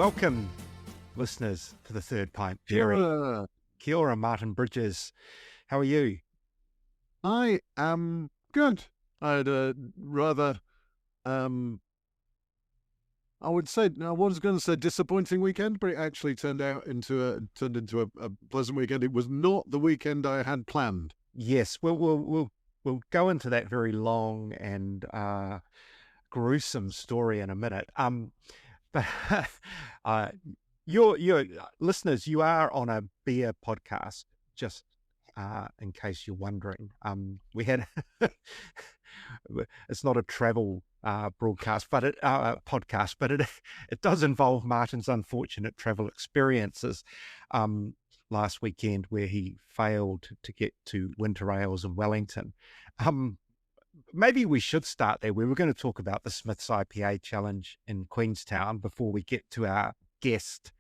Welcome, listeners, to the Third Pint Brewery. Kia ora, Martin Bridges. How are you? I am good. I had a rather, I was going to say disappointing weekend, but it actually turned into a pleasant weekend. It was not the weekend I had planned. Yes, we'll go into that very long and gruesome story in a minute. But your listeners, you are on a beer podcast, just in case you're wondering. We had it's not a travel broadcast, but podcast, but it does involve Martin's unfortunate travel experiences last weekend, where he failed to get to Winter Ales in Wellington. Maybe we should start there. We were going to talk about the Smith's IPA Challenge in Queenstown before we get to our guest.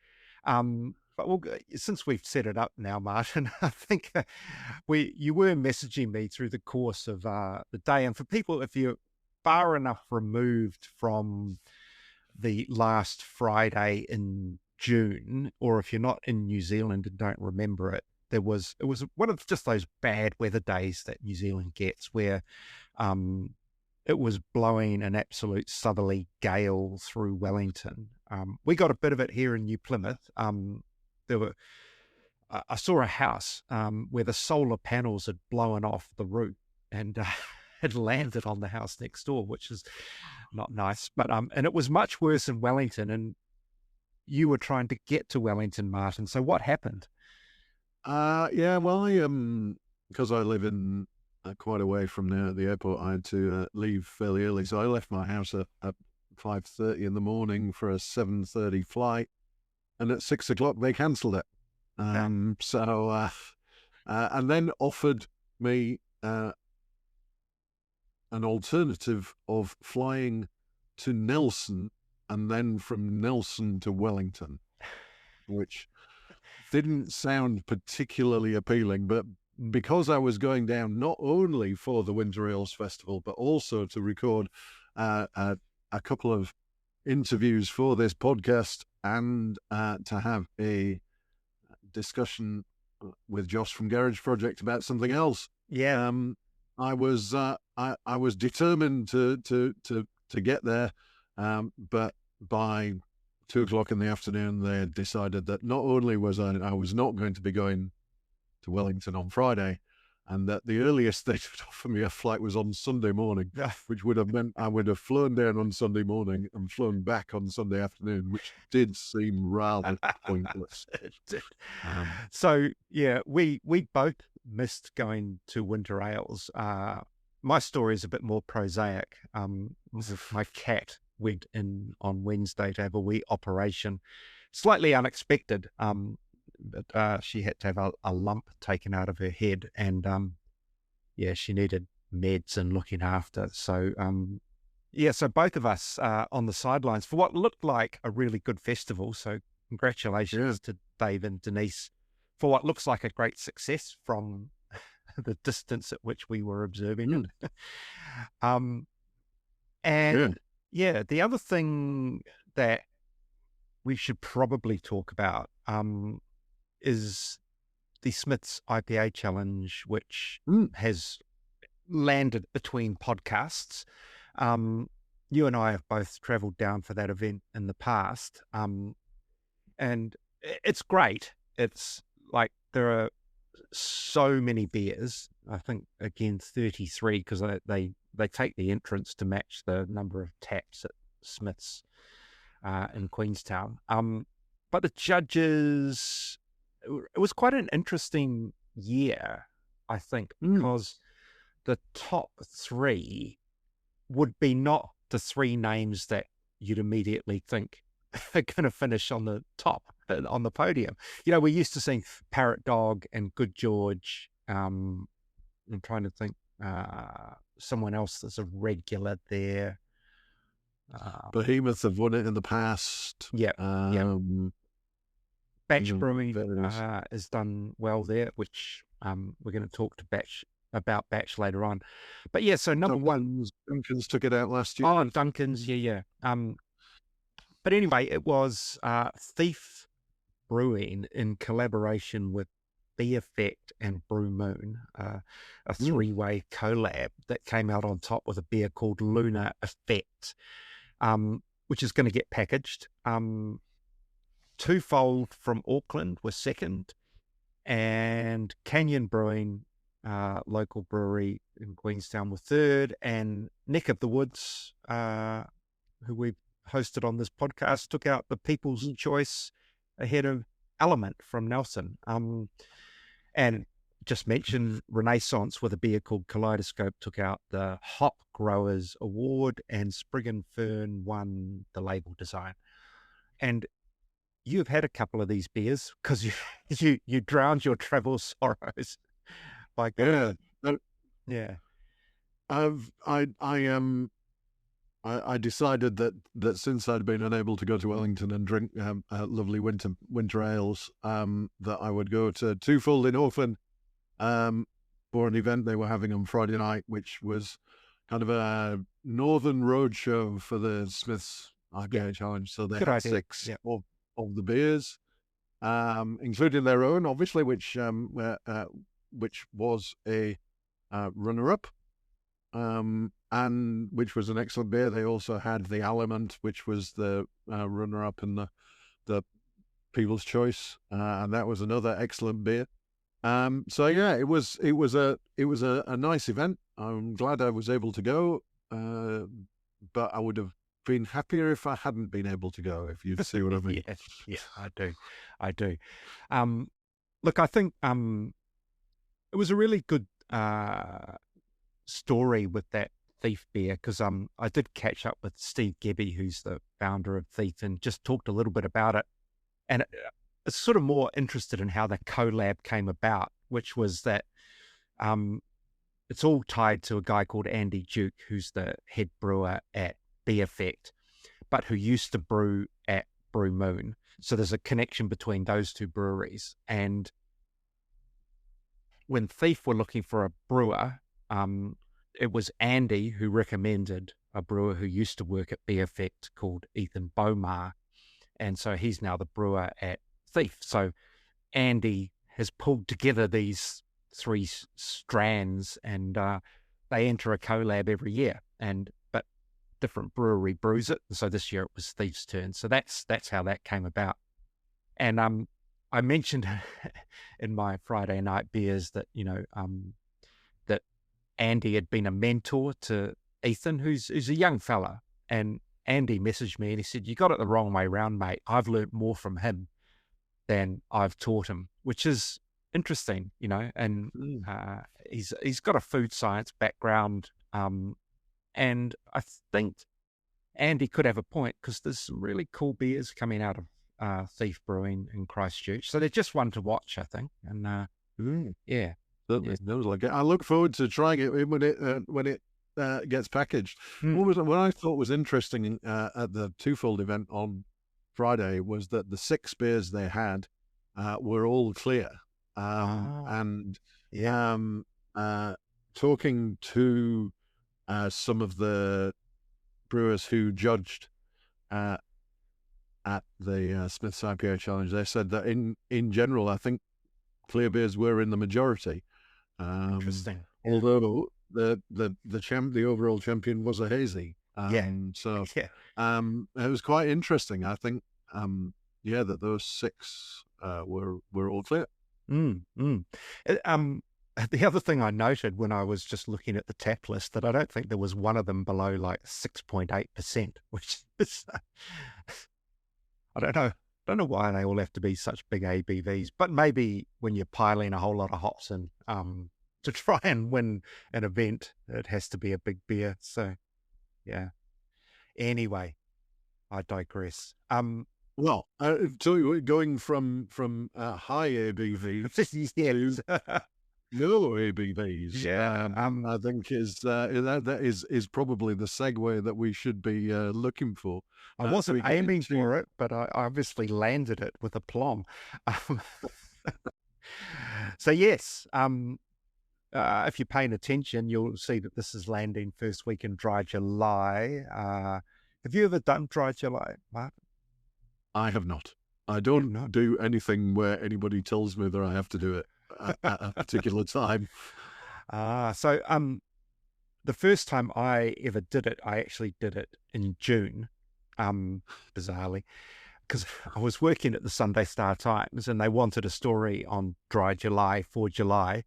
But since we've set it up now, Martin, I think you were messaging me through the course of the day. And for people, if you're far enough removed from the last Friday in June, or if you're not in New Zealand and don't remember it, it was one of just those bad weather days that New Zealand gets, where it was blowing an absolute southerly gale through Wellington. We got a bit of it here in New Plymouth. I saw a house where the solar panels had blown off the roof and had landed on the house next door, which is not nice. But and it was much worse in Wellington. And you were trying to get to Wellington, Martin. So what happened? Because I live in quite away from the airport, I had to leave fairly early. So I left my house at 5:30 in the morning for a 7:30 flight, and at 6 o'clock they cancelled it. And then offered me an alternative of flying to Nelson and then from Nelson to Wellington, which didn't sound particularly appealing, but because I was going down not only for the Winter Ales Festival, but also to record a couple of interviews for this podcast and to have a discussion with Josh from Garage Project about something else. Yeah, I was determined to get there, but by 2 o'clock in the afternoon, they had decided that not only was I was not going to be going to Wellington on Friday, and that the earliest they could offer me a flight was on Sunday morning, which would have meant I would have flown down on Sunday morning and flown back on Sunday afternoon, which did seem rather pointless. So yeah, we both missed going to Winter Ales. My story is a bit more prosaic. My cat went in on Wednesday to have a wee operation, slightly unexpected. But she had to have a lump taken out of her head, and she needed meds and looking after. So so both of us on the sidelines for what looked like a really good festival. So congratulations to Dave and Denise for what looks like a great success from the distance at which we were observing it. The other thing that we should probably talk about is the Smith's IPA Challenge, which has landed between podcasts. You and I have both travelled down for that event in the past, and it's great. It's like there are so many beers. I think again 33, because they take the entrance to match the number of taps at Smith's in Queenstown. But the judges, it was quite an interesting year, I think, because the top three would be not the three names that you'd immediately think are going to finish on the top, on the podium. You know, we're used to seeing Parrot Dog and Good George. I'm trying to think someone else that's a regular there. Behemoth have won it in the past. Bach Brewing has done well there, which we're going to talk to about Bach later on. But so number one, Duncan's took it out last year. Oh, Duncan's, But anyway, it was Thief Brewing in collaboration with Be Effect and Brew Moon, a three-way collab that came out on top with a beer called Lunar Effect, which is going to get packaged. Twofold from Auckland was second, and Canyon Brewing, local brewery in Queenstown, were third, and Neck of the Woods, who we've hosted on this podcast, took out the People's Choice ahead of Element from Nelson. And just mentioned Renaissance with a beer called Kaleidoscope took out the Hop Growers Award, and Sprig and Fern won the label design. And you've had a couple of these beers because you drowned your travel sorrows by yeah. I decided that since I'd been unable to go to Wellington and drink lovely winter ales, that I would go to Twofold in Auckland for an event they were having on Friday night, which was kind of a northern roadshow for the Smiths IPA Challenge. So they Good had idea. six of the beers, including their own, obviously, which was a runner-up. And which was an excellent beer. They also had the Element, which was the runner-up in the People's Choice, and that was another excellent beer. So yeah, it was a nice event. I'm glad I was able to go, but I would have been happier if I hadn't been able to go. If you see what I mean? Yeah, I do. Look, I think it was a really good story with that Thief beer, because I did catch up with Steve Gebby, who's the founder of Thief, and just talked a little bit about it. And it's sort of more interested in how the collab came about, which was that it's all tied to a guy called Andy Duke, who's the head brewer at Be Effect, but who used to brew at Brew Moon. So there's a connection between those two breweries. And when Thief were looking for a brewer, it was Andy who recommended a brewer who used to work at Be Effect called Ethan Bomar. And so he's now the brewer at Thief. So Andy has pulled together these three strands, and they enter a collab every year. But different brewery brews it. And so this year it was Thief's turn. So that's how that came about. And I mentioned in my Friday night beers that, that Andy had been a mentor to Ethan, who's a young fella. And Andy messaged me and he said, "You got it the wrong way round, mate. I've learned more from him than I've taught him," which is interesting, and he's got a food science background. And I think Andy could have a point, because there's some really cool beers coming out of Thief Brewing in Christchurch. So they're just one to watch, I think. And yeah. I look forward to trying it when it gets packaged. What I thought was interesting at the Twofold event on Friday was that the 6 beers they had were all clear. And talking to some of the brewers who judged at the Smith's IPA Challenge, they said that in general, I think clear beers were in the majority. Interesting. Although the overall champion was a hazy. So it was quite interesting. I think that those 6 were all clear. The other thing I noted when I was just looking at the tap list, that I don't think there was one of them below like 6.8%, which is I don't know why they all have to be such big ABVs, but maybe when you're piling a whole lot of hops in to try and win an event, it has to be a big beer. So yeah. Anyway, I digress. Well, so going from high ABVs to low ABVs, I think is probably the segue that we should be looking for. I wasn't aiming for it, but I obviously landed it with aplomb. So yes, if you're paying attention, you'll see that this is landing first week in Dry July. Have you ever done Dry July, Mark? I have not. I You don't know. do anything where anybody tells me that I have to do it at a particular time. So the first time I ever did it, I actually did it in June, bizarrely, because I was working at the Sunday Star Times and they wanted a story on Dry July for July.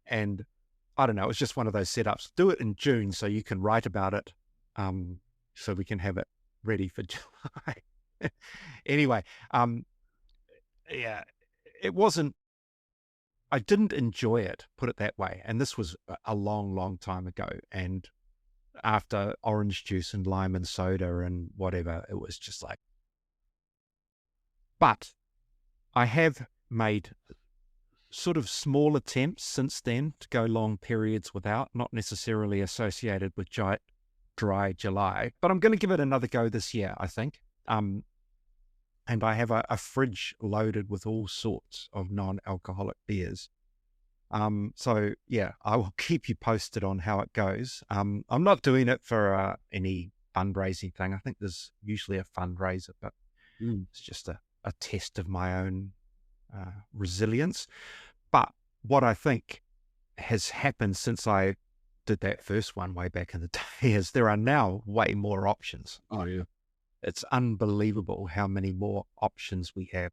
And I don't know, it was just one of those setups. Do it in June so you can write about it, so we can have it ready for July. Anyway, yeah, it wasn't, I didn't enjoy it, put it that way. And this was a long, long time ago. And after orange juice and lime and soda and whatever, it was just like, but I have made sort of small attempts since then to go long periods without, not necessarily associated with dry July, but I'm going to give it another go this year, I think. And I have a fridge loaded with all sorts of non-alcoholic beers. So yeah, I will keep you posted on how it goes. I'm not doing it for any fundraising thing. I think there's usually a fundraiser, but it's just a test of my own resilience. But what I think has happened since I did that first one way back in the day is there are now way more options. Oh, yeah. It's unbelievable how many more options we have.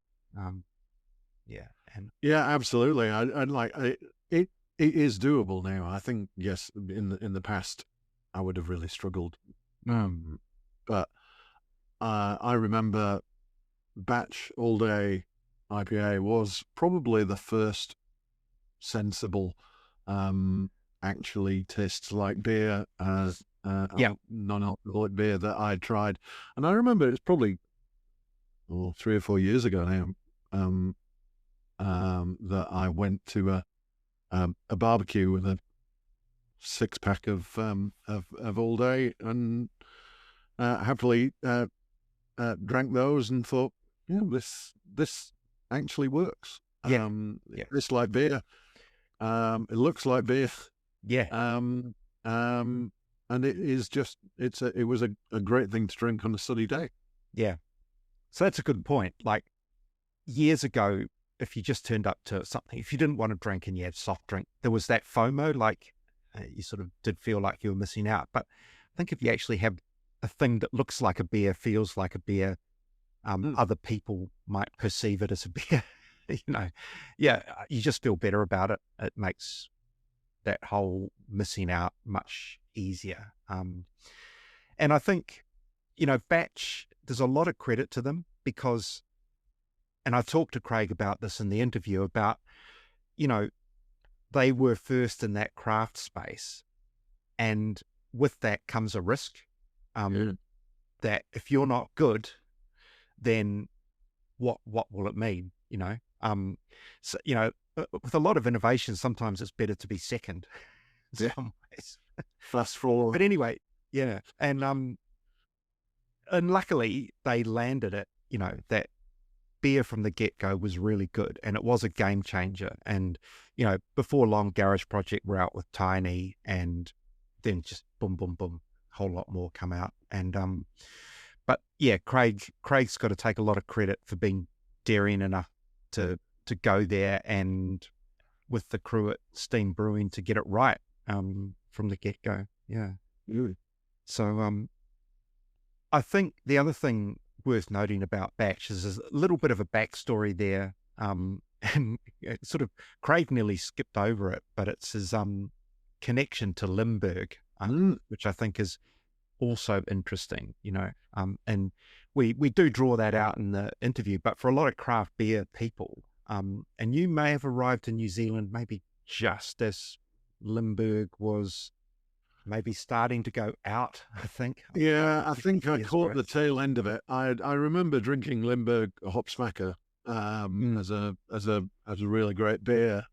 Yeah. And Yeah, absolutely. I'd like it. It is doable now. I think, yes, in the past, I would have really struggled. But I remember batch all day IPA was probably the first sensible, actually tastes like beer as yeah, non-alcoholic beer that I tried. And I remember it's probably 3 or 4 years ago now, that I went to a barbecue with a 6-pack of all day and happily drank those and thought, yeah, this actually works. yeah, It's like beer. It looks like beer. yeah, And it is just it was a great thing to drink on a sunny day. yeah. So that's a good point. Like years ago, if you just turned up to something, if you didn't want to drink and you had soft drink, there was that FOMO, like you sort of did feel like you were missing out. But I think if you actually have a thing that looks like a beer, feels like a beer, other people might perceive it as a beer, yeah, you just feel better about it. It makes that whole missing out much easier. And I think, Batch, there's a lot of credit to them because, and I talked to Craig about this in the interview about, they were first in that craft space. And with that comes a risk, that if you're not good, then what will it mean? So, with a lot of innovation, sometimes it's better to be second in some ways. Fast forward. But anyway, yeah. And luckily they landed it, that beer from the get-go was really good and it was a game changer. And, before long, Garage Project were out with Tiny and then just boom, boom, boom, a whole lot more come out. And, but yeah, Craig's got to take a lot of credit for being daring enough to go there and with the crew at Steam Brewing to get it right, from the get-go. Yeah. So, I think the other thing worth noting about Batch is there's a little bit of a backstory there. And it sort of, Craig nearly skipped over it, but it's his connection to Limburg, which I think is also interesting, and we do draw that out in the interview, but for a lot of craft beer people, and you may have arrived in New Zealand maybe just as Limburg was maybe starting to go out, I think. Yeah, I think I caught growth. the tail end of it. I remember drinking Limburg Hopsmacker as a really great beer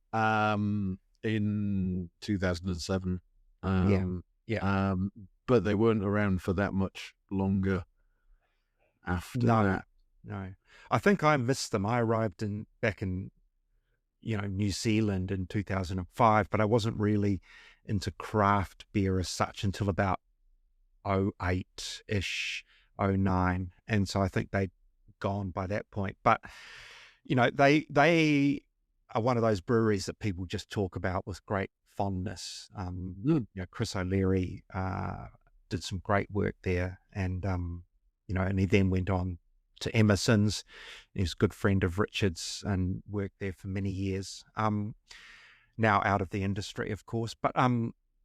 in 2007. Yeah. But they weren't around for that much longer after that. No. I think I missed them. I arrived back in New Zealand in 2005, but I wasn't really into craft beer as such until about 08-ish, 09. And so I think they gone by that point. But, you know, they are one of those breweries that people just talk about with great fondness. You know, Chris O'Leary did some great work there, and you know, and he then went on to Emerson's. He's a good friend of Richard's and worked there for many years. Now out of the industry, of course, but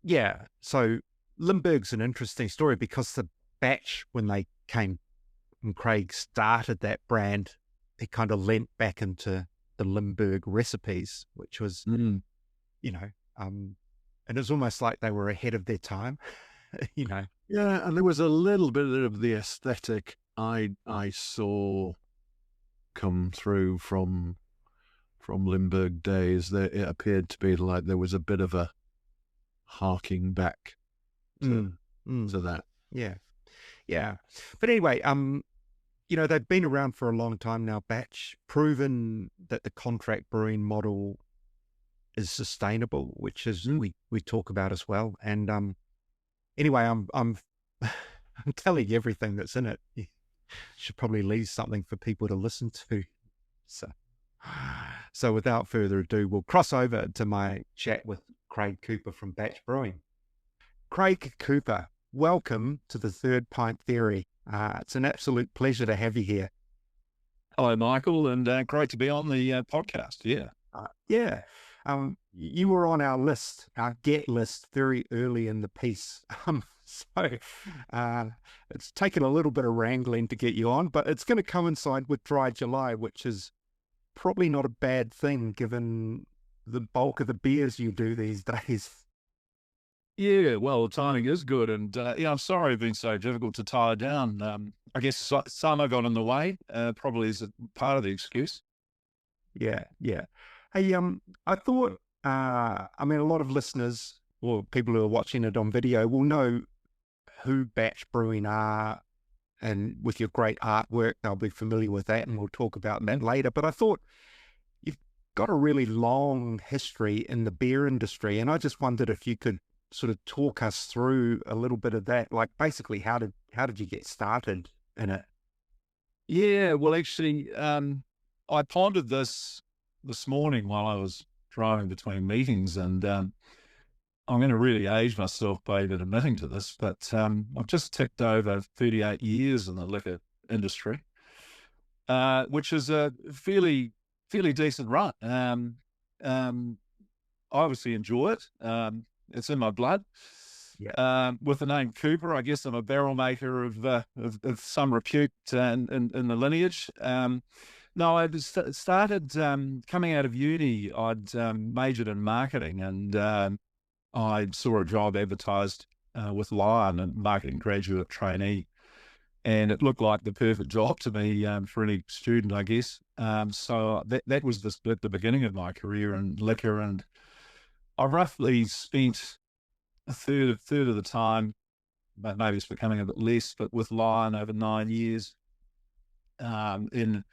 yeah. So Limburg's an interesting story because the batch, when they came and Craig started that brand, he kind of leant back into the Limburg recipes, which was, you know, and it's almost like they were ahead of their time, you know. Yeah, and there was a little bit of the aesthetic I saw come through from Limburg days. That it appeared to be like there was a bit of a harking back to that. Yeah, yeah. But anyway, you know, they've been around for a long time now, Batch, proven that the contract brewing model is sustainable, which is we talk about as well. And anyway, I'm I'm telling you everything that's in it. You should probably leave something for people to listen to. So without further ado, we'll cross over to my chat with Craig Cooper from Batch Brewing. Craig Cooper, welcome to the Third Pint Theory. It's an absolute pleasure to have you here. Hello, Michael, and great to be on the podcast. Yeah. Yeah. You were on our list, our get list, very early in the piece. So it's taken a little bit of wrangling to get you on, but it's going to coincide with Dry July, which is probably not a bad thing given the bulk of the beers you do these days. Yeah, well, the timing is good, and yeah, I'm sorry it's been so difficult to tie down. I guess summer got in the way, probably is a part of the excuse. Yeah, yeah. Hey, I thought, I mean, a lot of listeners or people who are watching it on video will know who Batch Brewing are, and with your great artwork, they'll be familiar with that, and we'll talk about that later. But I thought you've got a really long history in the beer industry, and I just wondered if you could sort of talk us through a little bit of that. Like, basically, how did you get started in it? Yeah, well, actually, I pondered this morning while I was driving between meetings, and I'm going to really age myself by even admitting to this, but I've just ticked over 38 years in the liquor industry, which is a fairly decent run. I obviously enjoy it. It's in my blood. Yeah. With the name Cooper, I guess I'm a barrel maker of some repute in the lineage. No, I started coming out of uni. I'd majored in marketing, and I saw a job advertised with Lion, a marketing graduate trainee, and it looked like the perfect job to me for any student, I guess. So that was the beginning of my career in liquor, and I roughly spent a third of the time, but maybe it's becoming a bit less, but with Lion over 9 years in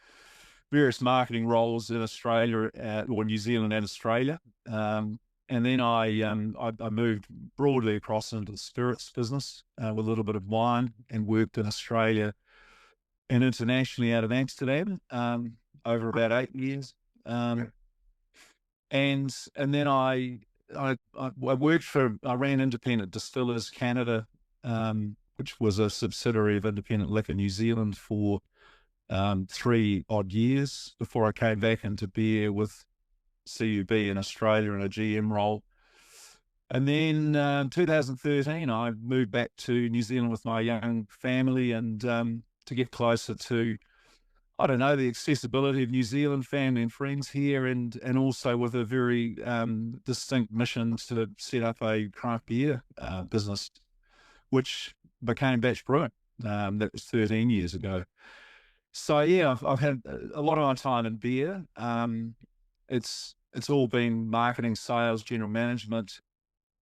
various marketing roles in Australia or New Zealand and Australia. And then I moved broadly across into the spirits business with a little bit of wine, and worked in Australia and internationally out of Amsterdam over about 8 years. And then I ran Independent Distillers Canada, which was a subsidiary of Independent Liquor New Zealand for 3 odd years before I came back into beer with CUB in Australia in a GM role. And then 2013, I moved back to New Zealand with my young family, and to get closer to, I don't know, the accessibility of New Zealand, family and friends here, and also with a very distinct mission to set up a craft beer business, which became Batch Brewing. That was 13 years ago. So yeah, I've had a lot of my time in beer. It's all been marketing, sales, general management.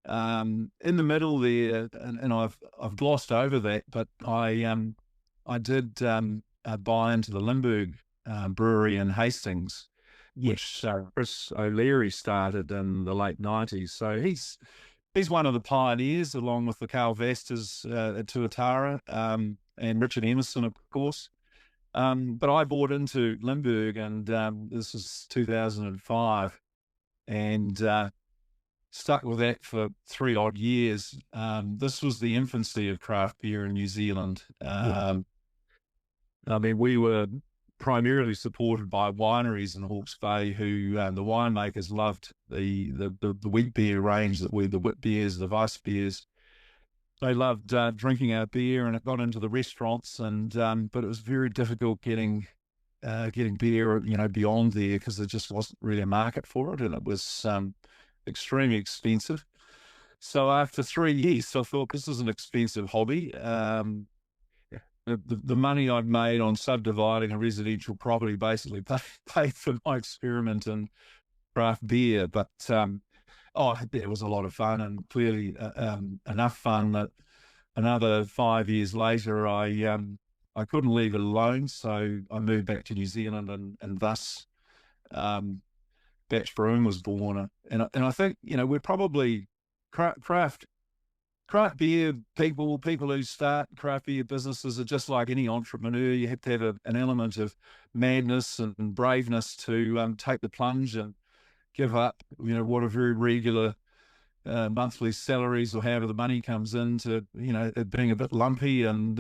In the middle there, and I've glossed over that, but I did buy into the Limburg brewery in Hastings, which Chris O'Leary started in the late 90s. So he's one of the pioneers, along with the Carl Vastas at Tuatara, and Richard Emerson, of course. But I bought into Limburg, and this was 2005, and stuck with that for 3 odd years. This was the infancy of craft beer in New Zealand. I mean, we were primarily supported by wineries in Hawke's Bay, who the winemakers loved the wheat beer range that we, the wit beers, the Weiss beers. They loved drinking our beer, and it got into the restaurants, and but it was very difficult getting beer, beyond there, because there just wasn't really a market for it, and it was extremely expensive. So after 3 years, I thought, this is an expensive hobby. The money I'd made on subdividing a residential property basically paid for my experiment in craft beer. But it was a lot of fun, and clearly enough fun that another 5 years later, I couldn't leave it alone, so I moved back to New Zealand, and thus Bach Brewing was born. And I think, we're probably craft beer people who start craft beer businesses are just like any entrepreneur. You have to have an element of madness and braveness to take the plunge and give up, what are very regular monthly salaries, or however the money comes in, to, it being a bit lumpy, and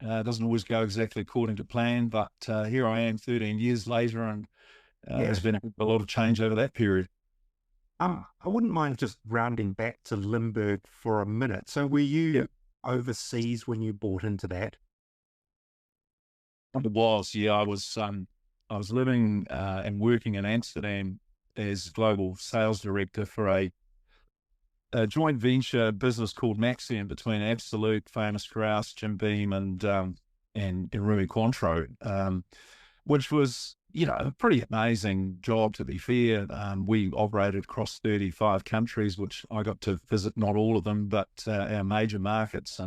doesn't always go exactly according to plan. But here I am 13 years later, and there's been a lot of change over that period. I wouldn't mind just rounding back to Limburg for a minute. So were you overseas when you bought into that? It was, yeah. I was living and working in Amsterdam as global sales director for a joint venture business called Maxim between Absolute, Famous Grouse, Jim Beam, and Rui Cointreau, which was, a pretty amazing job, to be fair. We operated across 35 countries, which I got to visit, not all of them, but our major markets.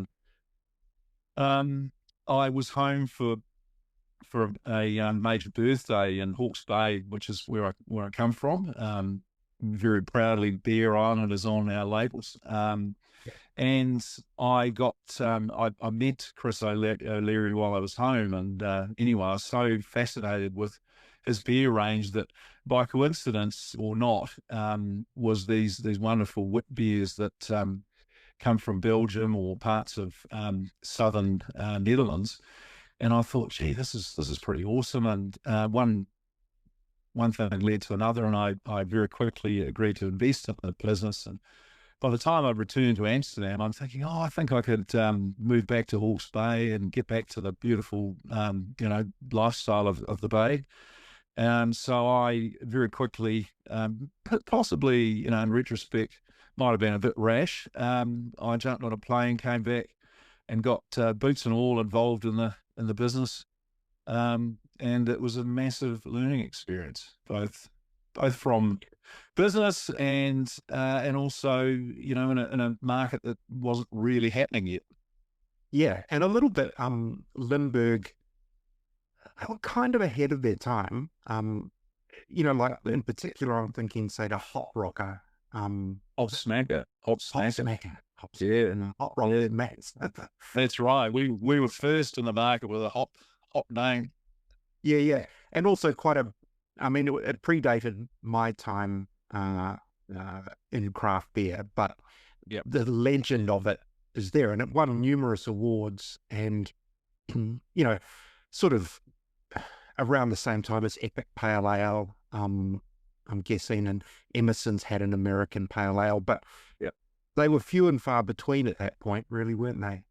And I was home for a major birthday in Hawke's Bay, which is where I come from. Very proudly, Beer Island is on our labels. And I I met Chris O'Leary while I was home, and anyway, I was so fascinated with his beer range that, by coincidence or not, was these wonderful wit beers that come from Belgium or parts of southern Netherlands. And I thought, gee, this is pretty awesome. And one thing led to another, and I very quickly agreed to invest in the business. And by the time I returned to Amsterdam, I'm thinking, I think I could move back to Hawke's Bay and get back to the beautiful, lifestyle of the Bay. So I very quickly, possibly, in retrospect, might have been a bit rash. I jumped on a plane, came back, and got boots and all involved in the business. And it was a massive learning experience, both from business and also, in a market that wasn't really happening yet. Yeah, and a little bit Limburg, they were kind of ahead of their time. Like in particular, I'm thinking, say, the hop rocker. Hop smacker. Yeah, and hop rocker mats. That's right. We were first in the market with a hop name. Yeah, and also it predated my time in craft beer, but the legend of it is there, and it won numerous awards, and sort of around the same time as Epic Pale Ale, I'm guessing, and Emerson's had an American Pale Ale, but they were few and far between at that point, really, weren't they?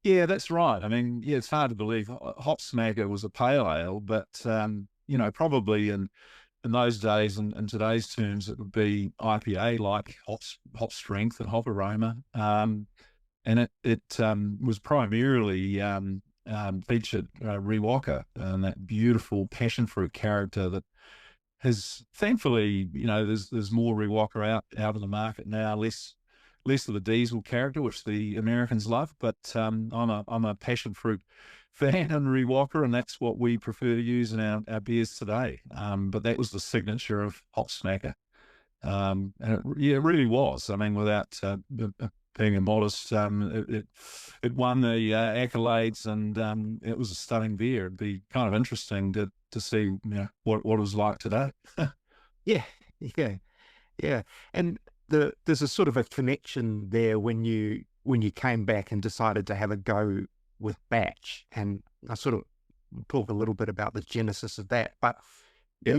Yeah, that's right. I mean, it's hard to believe Hop Smacker was a pale ale, but probably in those days, and in today's terms, it would be IPA, like hop strength and hop aroma. And it was primarily featured Rewalker, and that beautiful passion fruit character that has, thankfully, there's more Rewalker out in the market now, less of the diesel character, which the Americans love. But I'm a passion fruit fan in Rewalker, and that's what we prefer to use in our beers today. But that was the signature of Hop Smacker. And it really was. I mean, without being immodest, it won the accolades, and it was a stunning beer. It'd be kind of interesting to see, you know, what it was like today. Yeah, yeah, yeah. And there's a sort of a connection there when you came back and decided to have a go with batch, and I sort of talk a little bit about the genesis of that. But Yep.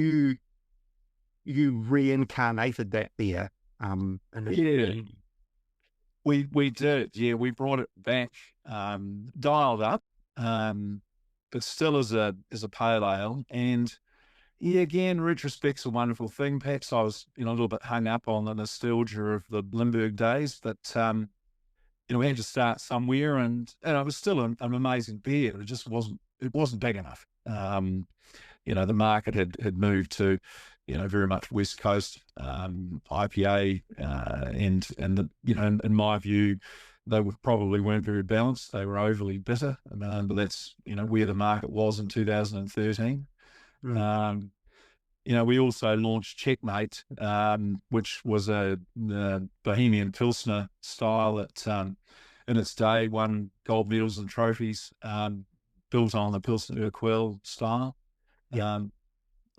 you reincarnated that beer. Yeah. We did, yeah. We brought it back, dialed up, but still as a pale ale. And yeah, again, retrospect's a wonderful thing. Perhaps I was, you know, a little bit hung up on the nostalgia of the Limburg days, but you know, we had to start somewhere, and it was still an amazing beer. It just wasn't big enough. You know, the market had moved to, you know, very much West Coast IPA, and the, you know, in my view, they probably weren't very balanced. They were overly bitter, but that's, you know, where the market was in 2013. You know, we also launched Checkmate, which was a Bohemian Pilsner style that, in its day, won gold medals and trophies, built on the Pilsner Urquell style.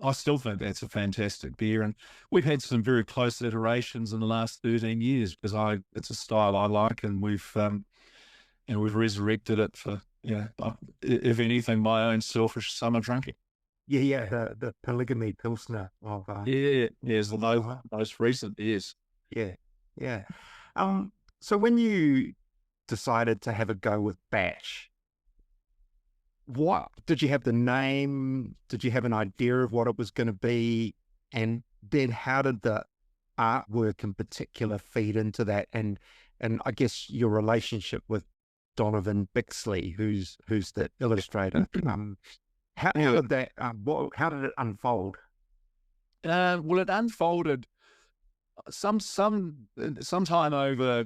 I still think that's a fantastic beer, and we've had some very close iterations in the last 13 years because it's a style I like, and we've you know, we've resurrected it for, you know, if anything, my own selfish summer drinking. Yeah, the polygamy Pilsner of Yes, the most recent years. yeah, yeah. So when you decided to have a go with batch, what did you have the name? Did you have an idea of what it was going to be? And then how did the artwork in particular feed into that? And I guess your relationship with Donovan Bixley, who's the illustrator. How did that? How did it unfold? Well, it unfolded sometime over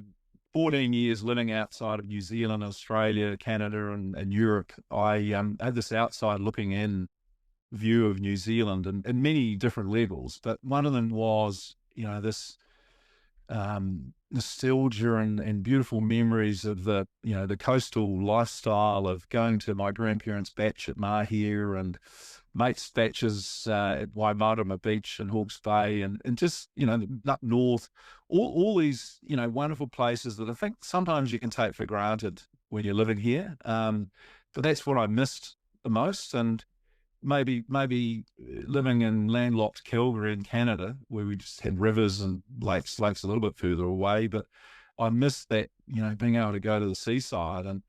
14 years living outside of New Zealand, Australia, Canada, and Europe. I had this outside looking in view of New Zealand and many different levels, but one of them was, you know, this nostalgia and beautiful memories of the, you know, the coastal lifestyle of going to my grandparents' batch at Mahia and mates' batches at Waimarama Beach and Hawke's Bay, and just, you know, up north, all these, you know, wonderful places that I think sometimes you can take for granted when you're living here. But that's what I missed the most. And maybe living in landlocked Calgary in Canada, where we just had rivers and lakes a little bit further away, but I missed that, you know, being able to go to the seaside, and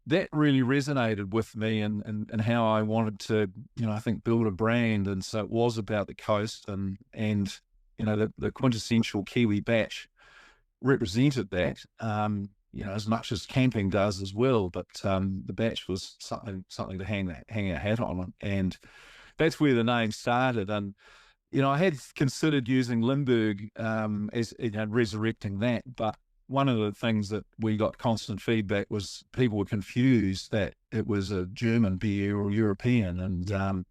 that really resonated with me and how I wanted to, you know, I think build a brand. And so it was about the coast, and you know, the quintessential Kiwi batch represented that, you know, as much as camping does as well. But the batch was something to hang a hat on, and that's where the name started. And you know, I had considered using Limburg as, you know, resurrecting that, but one of the things that we got constant feedback was people were confused that it was a German beer or European, and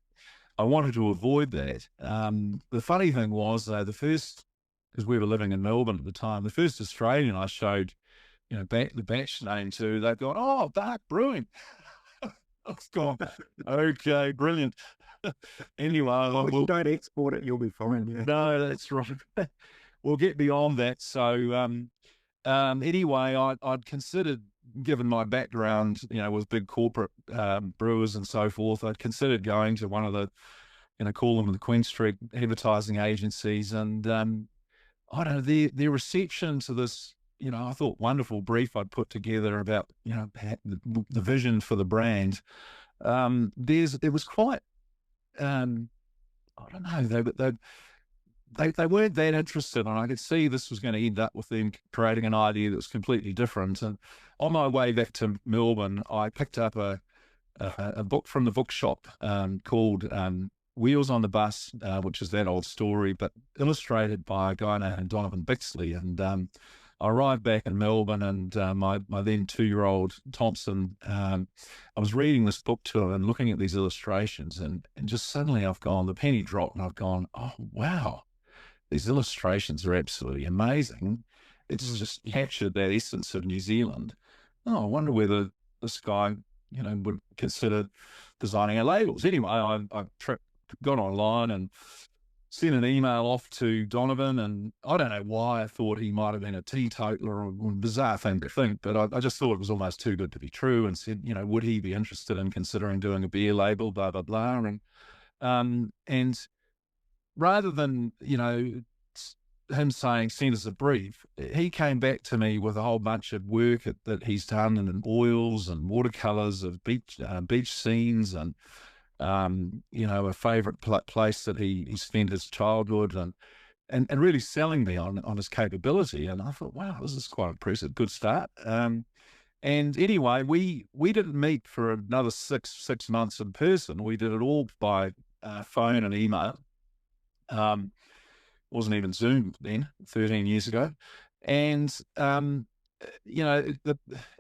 I wanted to avoid that. The funny thing was, the first, because we were living in Melbourne at the time, the first Australian I showed, you know, the batch name to, they've gone, "Oh, Bach Brewing." I've gone, okay, brilliant. Anyway, Well, you don't export it, you'll be fine. Yeah. No, that's right. We'll get beyond that. So anyway, I'd considered, given my background, you know, with big corporate brewers and so forth, I'd considered going to one of the, you know, call them the Queen Street advertising agencies, and I don't know, their reception to this, you know, I thought wonderful brief I'd put together about, you know, the vision for the brand. There was quite, I don't know, they weren't that interested, and I could see this was going to end up with them creating an idea that was completely different. And on my way back to Melbourne, I picked up a book from the bookshop called Wheels on the Bus, which is that old story, but illustrated by a guy named Donovan Bixley. And I arrived back in Melbourne, and my then 2-year-old Thompson, I was reading this book to him and looking at these illustrations, and just suddenly I've gone, the penny dropped, and I've gone, oh, wow, these illustrations are absolutely amazing. it's just captured that essence of New Zealand. Oh, I wonder whether this guy, would consider designing our labels. Anyway, I got online and sent an email off to Donovan, and I don't know why I thought he might have been a teetotaler, or a bizarre thing to think, but I just thought it was almost too good to be true, and said, would he be interested in considering doing a beer label, blah, blah, blah. And rather than, him saying, send us a brief, he came back to me with a whole bunch of work that he's done in oils and watercolors of beach scenes, and a favorite place that he spent his childhood, and really selling me on his capability. And I thought, wow, this is quite impressive. Good start. And anyway, we didn't meet for another six months in person. We did it all by phone and email. Wasn't even Zoom then, 13 years ago. And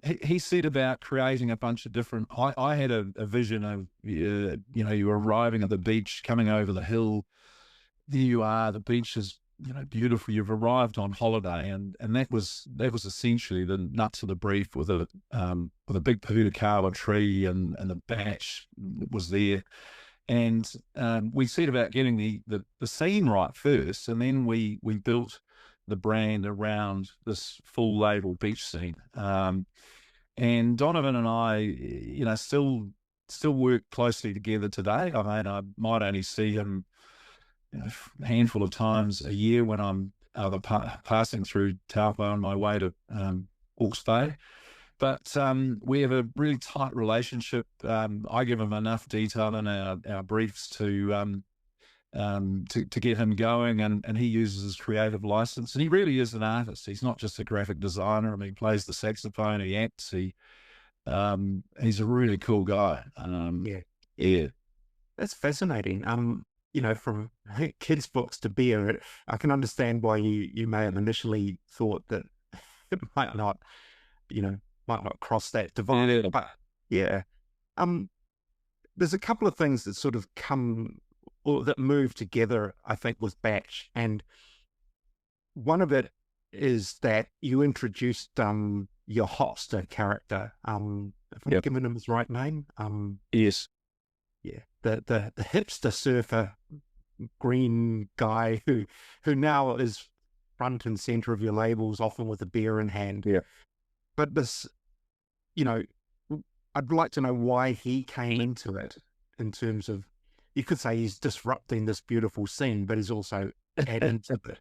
he said about creating a bunch of different. I had a vision of you arriving at the beach, coming over the hill. There you are. The beach is beautiful. You've arrived on holiday, and that was essentially the nuts of the brief, with a big putukawa tree, and the batch was there. And we set about getting the scene right first, and then we built the brand around this full label beach scene. And Donovan and I, still work closely together today. I mean, I might only see him a handful of times a year when I'm either passing through Taupo on my way to Hawke's Bay. But we have a really tight relationship. I give him enough detail in our briefs to get him going, and he uses his creative license. And he really is an artist. He's not just a graphic designer. I mean, he plays the saxophone, he acts. He's a really cool guy. Yeah, that's fascinating. From kids' books to beer, I can understand why you may have initially thought that it might not cross that divide. But yeah, there's a couple of things that sort of come, or that move together, I think, with Batch. And one of it is that you introduced your Hopster character, if I've given him his right name. Yes. Yeah, the hipster surfer green guy who now is front and center of your labels, often with a beer in hand. Yeah. But this, I'd like to know why he came into it, in terms of, you could say he's disrupting this beautiful scene, but he's also adding to it.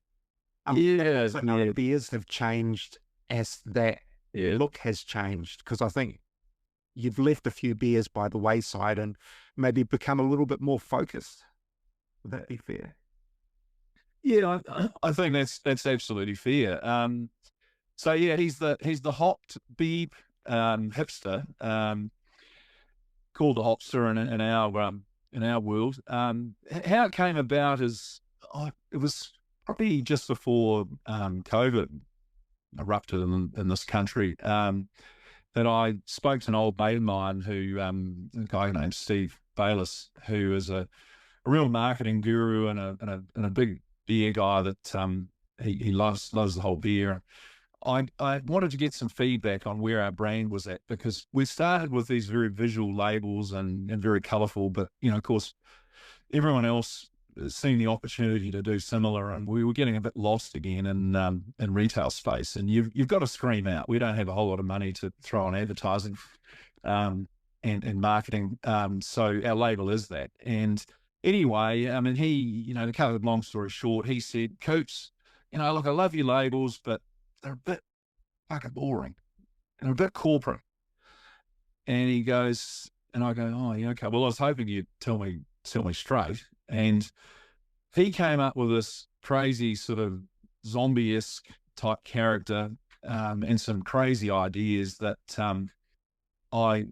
So beers have changed as that look has changed, because I think you've left a few beers by the wayside and maybe become a little bit more focused. Would that be fair? Yeah, I think that's absolutely fair. So yeah, he's the hopped beep hipster, called the hopster in our world. How it came about is, it was probably just before COVID erupted in this country, that I spoke to an old mate of mine, who a guy named Steve Bayless, who is a real marketing guru and a big beer guy that he loves the whole beer. I wanted to get some feedback on where our brand was at, because we started with these very visual labels and very colourful, but of course everyone else has seen the opportunity to do similar, and we were getting a bit lost again in retail space. And you've got to scream out. We don't have a whole lot of money to throw on advertising and marketing, so our label is that. And anyway, I mean, he, to cut a long story short, he said, "Coops, look, I love your labels, but they're a bit fucking boring and a bit corporate." And he goes, and I go, "Oh, yeah, okay. Well, I was hoping you'd tell me straight." And he came up with this crazy sort of zombie-esque type character, and some crazy ideas that I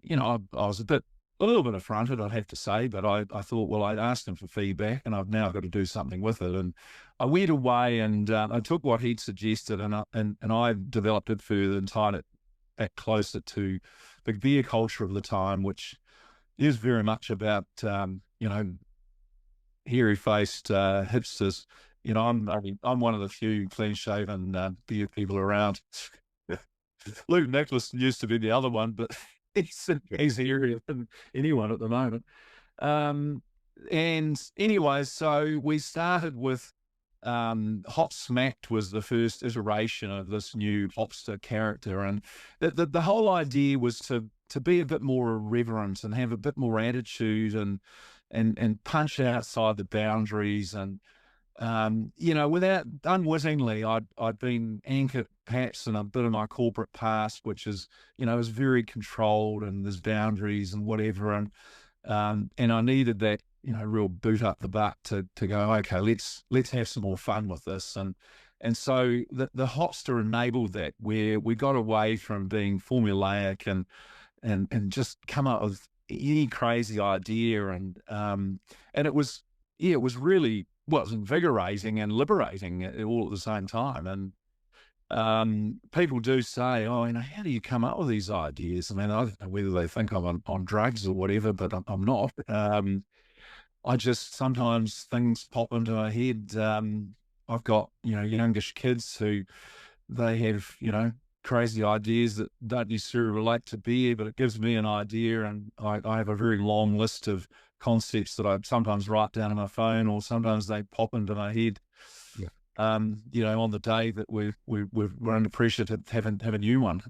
was a little bit affronted, I'd have to say, but I thought, well, I'd asked him for feedback, and I've now got to do something with it. And I went away and I took what he'd suggested, and I developed it further and tied it back closer to the beer culture of the time, which is very much about hairy-faced hipsters I'm one of the few clean-shaven beer people around. Luke Nicholas used to be the other one, but he's in his area than anyone at the moment. And anyway, so we started with Hop Smacked was the first iteration of this new Hopster character, and the whole idea was to be a bit more irreverent and have a bit more attitude and punch outside the boundaries and without unwittingly, I'd been anchored perhaps in a bit of my corporate past, which is, is very controlled and there's boundaries and whatever. And I needed that, real boot up the butt to go, okay, let's have some more fun with this. And so the Hopster enabled that, where we got away from being formulaic and just come up with any crazy idea. And it was really, well, it was invigorating and liberating all at the same time. And people do say, oh, how do you come up with these ideas? I mean, I don't know whether they think I'm on drugs or whatever, but I'm not. I just, sometimes things pop into my head. I've got, youngish kids who they have, crazy ideas that don't necessarily relate to beer, but it gives me an idea. And I have a very long list of concepts that I sometimes write down on my phone, or sometimes they pop into my head. Yeah. On the day that we're under pressure to have a new one.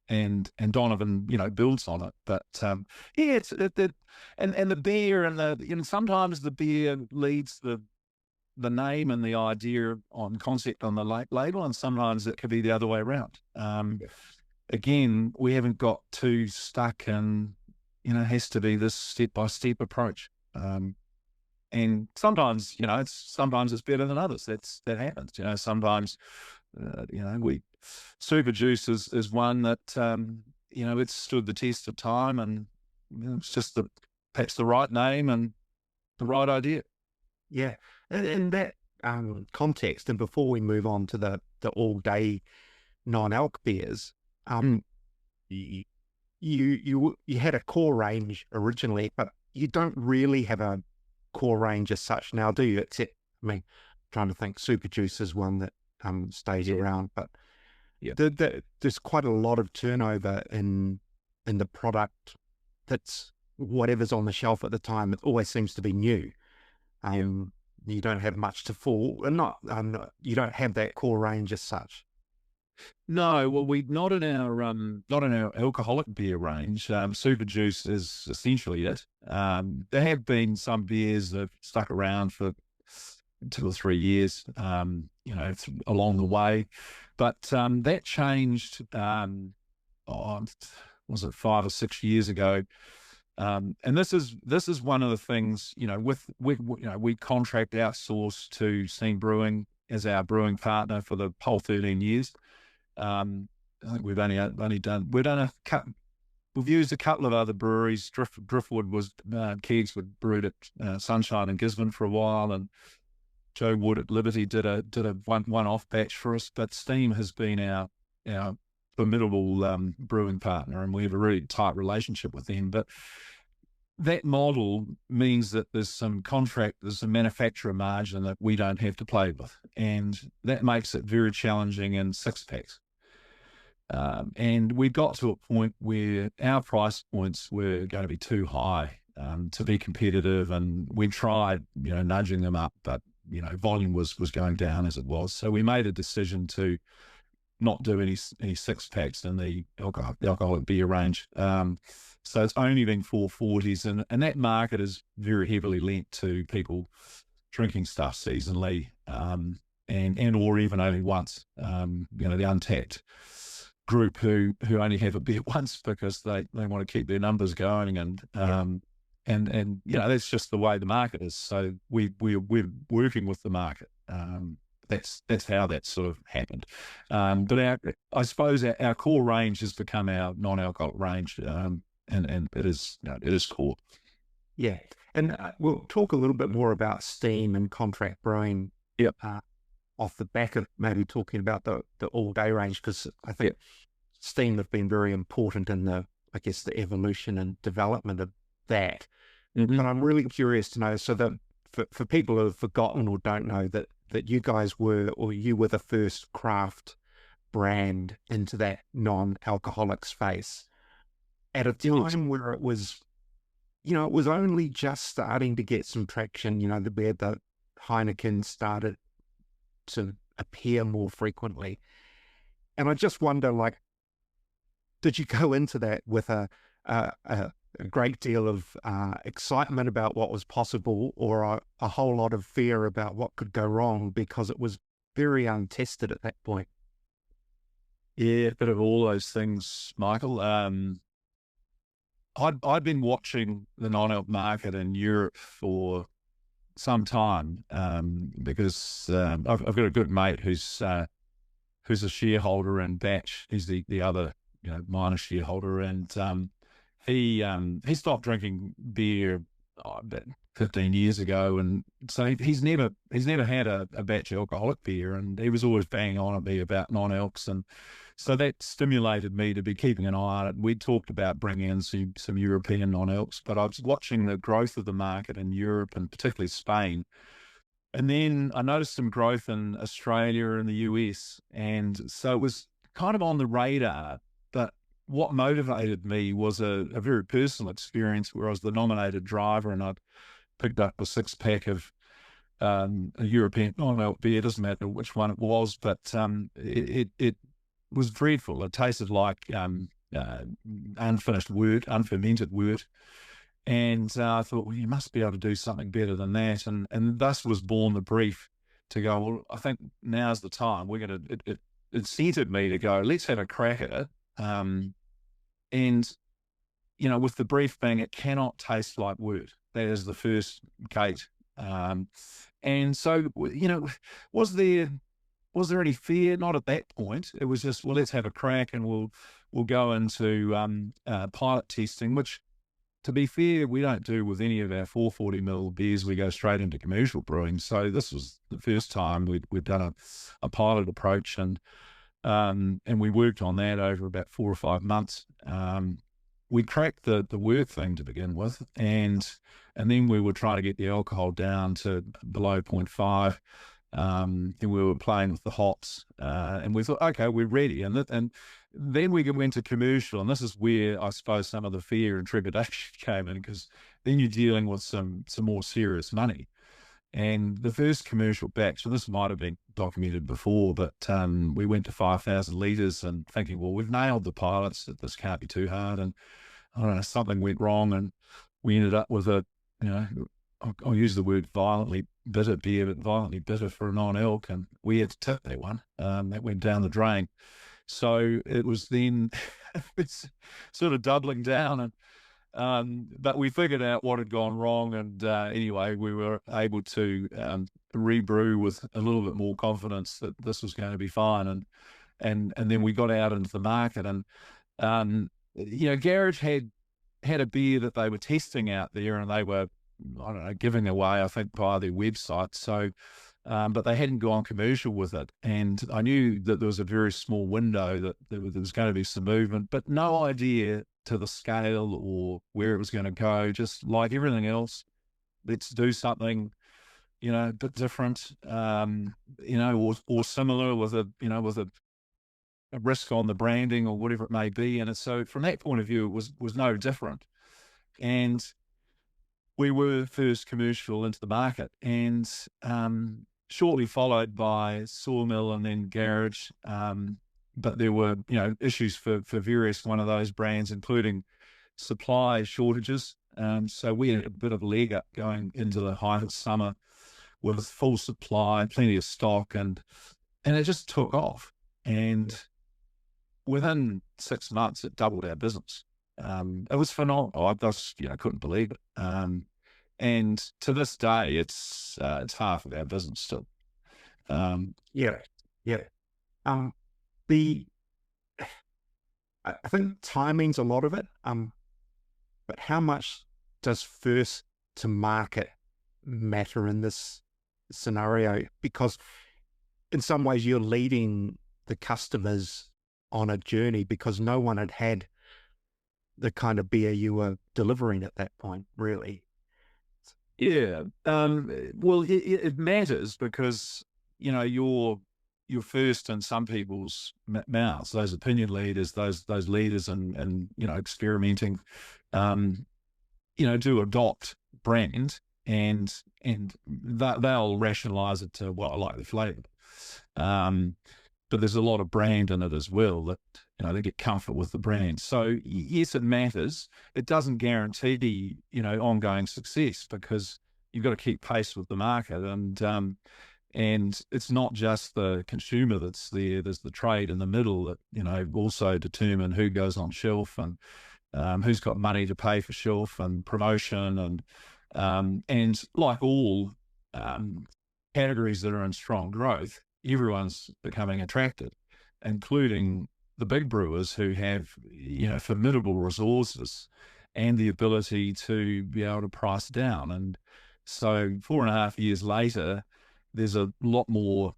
And Donovan, builds on it. But it's and the beer and sometimes the beer leads the name and the idea on concept on the label, and sometimes it could be the other way around. Again, we haven't got too stuck in, it has to be this step-by-step approach. And sometimes, sometimes it's better than others. That happens. Sometimes, Super Juice is one that, it's stood the test of time, and it's just perhaps the right name and the right idea. Yeah. In that context, and before we move on to the all-day non-alc beers, you had a core range originally, but you don't really have a core range as such now, do you? Except, trying to think, Super Juice is one that stays around, but there's quite a lot of turnover in the product. That's whatever's on the shelf at the time. It always seems to be new. You don't have much to fall, and you don't have that core range as such. No, well, not in our alcoholic beer range. Super Juice is essentially it. There have been some beers that have stuck around for 2 or 3 years, along the way, but that changed. Was it 5 or 6 years ago? And this is one of the things, we contract outsource to Steam Brewing as our brewing partner for the whole 13 years. I think we've used a couple of other breweries. Driftwood was Kegs would brewed at Sunshine and Gisborne for a while, and Joe Wood at Liberty did a one-off batch for us. But Steam has been our formidable brewing partner, and we have a really tight relationship with them. But that model means that there's some manufacturer margin that we don't have to play with, and that makes it very challenging in 6-packs. And we got to a point where our price points were going to be too high to be competitive, and we tried, nudging them up, but volume was going down as it was. So we made a decision to not do any 6-packs in the alcoholic beer range. So it's only been 440s, and that market is very heavily linked to people drinking stuff seasonally, and or even only once. The untapped group who only have a beer once because they want to keep their numbers going, and that's just the way the market is. So we're working with the market. That's how that sort of happened. But I suppose our core range has become our non-alcoholic range, and it is core. Yeah, and we'll talk a little bit more about Steam and contract brewing. Yep. Off the back of maybe talking about the all-day range, because I think Steam have been very important in the evolution and development of that. Mm-hmm. But I'm really curious to know, so that for people who have forgotten or don't know, that that you guys were, or you were the first craft brand into that non-alcoholic space at a time where it was, it was only just starting to get some traction. The Heineken started to appear more frequently. And I just wonder, like, did you go into that with a great deal of excitement about what was possible, or a whole lot of fear about what could go wrong because it was very untested at that point? Yeah, a bit of all those things, Michael. I'd been watching the non-alc market in Europe for some time because I've got a good mate who's a shareholder in Batch. He's the other minor shareholder, and he stopped drinking beer about 15 years ago, and so he's never had a Batch alcoholic beer, and he was always banging on at me about non-alcs, and so that stimulated me to be keeping an eye on it. We talked about bringing in some European non-alcs, but I was watching the growth of the market in Europe and particularly Spain. And then I noticed some growth in Australia and the US. And so it was kind of on the radar. But what motivated me was a very personal experience where I was the nominated driver, and I'd picked up a 6-pack of a European non-alc beer. It doesn't matter which one it was, but it was dreadful. It tasted like unfermented wort. And I thought, well, you must be able to do something better than that. And thus was born the brief to go, well, I think now's the time. It incited me to go, let's have a crack at it. And, with the brief being, it cannot taste like wort. That is the first gate. And so, was there any fear? Not at that point. It was just, well, let's have a crack, and we'll go into pilot testing, which, to be fair, we don't do with any of our 440ml beers. We go straight into commercial brewing. So this was the first time we'd done a pilot approach, and we worked on that over about 4 or 5 months. We cracked the wort thing to begin with, and then we were trying to get the alcohol down to below 0.5. And we were playing with the hops, and we thought, okay, we're ready. And then we went to commercial, and this is where I suppose some of the fear and trepidation came in, because then you're dealing with some more serious money. And the first commercial batch, and this might have been documented before, but we went to 5,000 litres and thinking, well, we've nailed the pilots, this can't be too hard. And I don't know, something went wrong, and we ended up with I'll use the word violently bitter beer, but violently bitter for a non-alc, and we had to tip that one. That went down the drain. So it was then it's sort of doubling down, and but we figured out what had gone wrong, and anyway, we were able to rebrew with a little bit more confidence that this was going to be fine, and then we got out into the market, and Garage had a beer that they were testing out there, and they were, I don't know, giving away, I think, via their website. So, but they hadn't gone commercial with it. And I knew that there was a very small window that there was going to be some movement, but no idea to the scale or where it was going to go. Just like everything else, let's do something, a bit different, or similar with a risk on the branding or whatever it may be. And so from that point of view, it was no different. And we were first commercial into the market, and shortly followed by Sawmill and then Garage. But there were, issues for various one of those brands, including supply shortages. So we had a bit of a leg up going into the height of summer with full supply, plenty of stock, and it just took off. And within 6 months, it doubled our business. It was phenomenal. I just, couldn't believe it. And to this day, it's half of our business still. Yeah. I think timing's a lot of it. But how much does first to market matter in this scenario? Because in some ways you're leading the customers on a journey, because no one had the kind of beer you were delivering at that point, really. Yeah. Well, it matters because you're first in some people's mouths, those opinion leaders, those leaders, and experimenting, do adopt brand, and they'll rationalize it to, well, I like the flavor. But there's a lot of brand in it as well, that they get comfort with the brand. So yes, it matters. It doesn't guarantee ongoing success, because you've got to keep pace with the market, and it's not just the consumer that's there. There's the trade in the middle that also determine who goes on shelf, and who's got money to pay for shelf and promotion, and like all categories that are in strong growth, everyone's becoming attracted, including the big brewers who have formidable resources and the ability to be able to price down. And so 4.5 years later, there's a lot more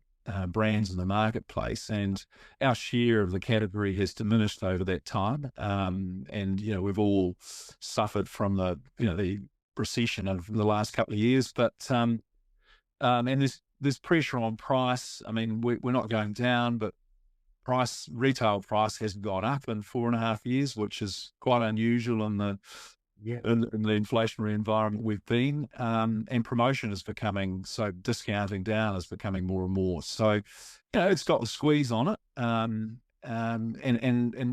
brands in the marketplace, and our share of the category has diminished over that time. And we've all suffered from the recession of the last couple of years, but and there's pressure on price. I mean, we're not going down, but retail price has gone up in 4.5 years, which is quite unusual in the inflationary environment we've been. And promotion is becoming, so discounting down is becoming more and more. So, it's got the squeeze on it. And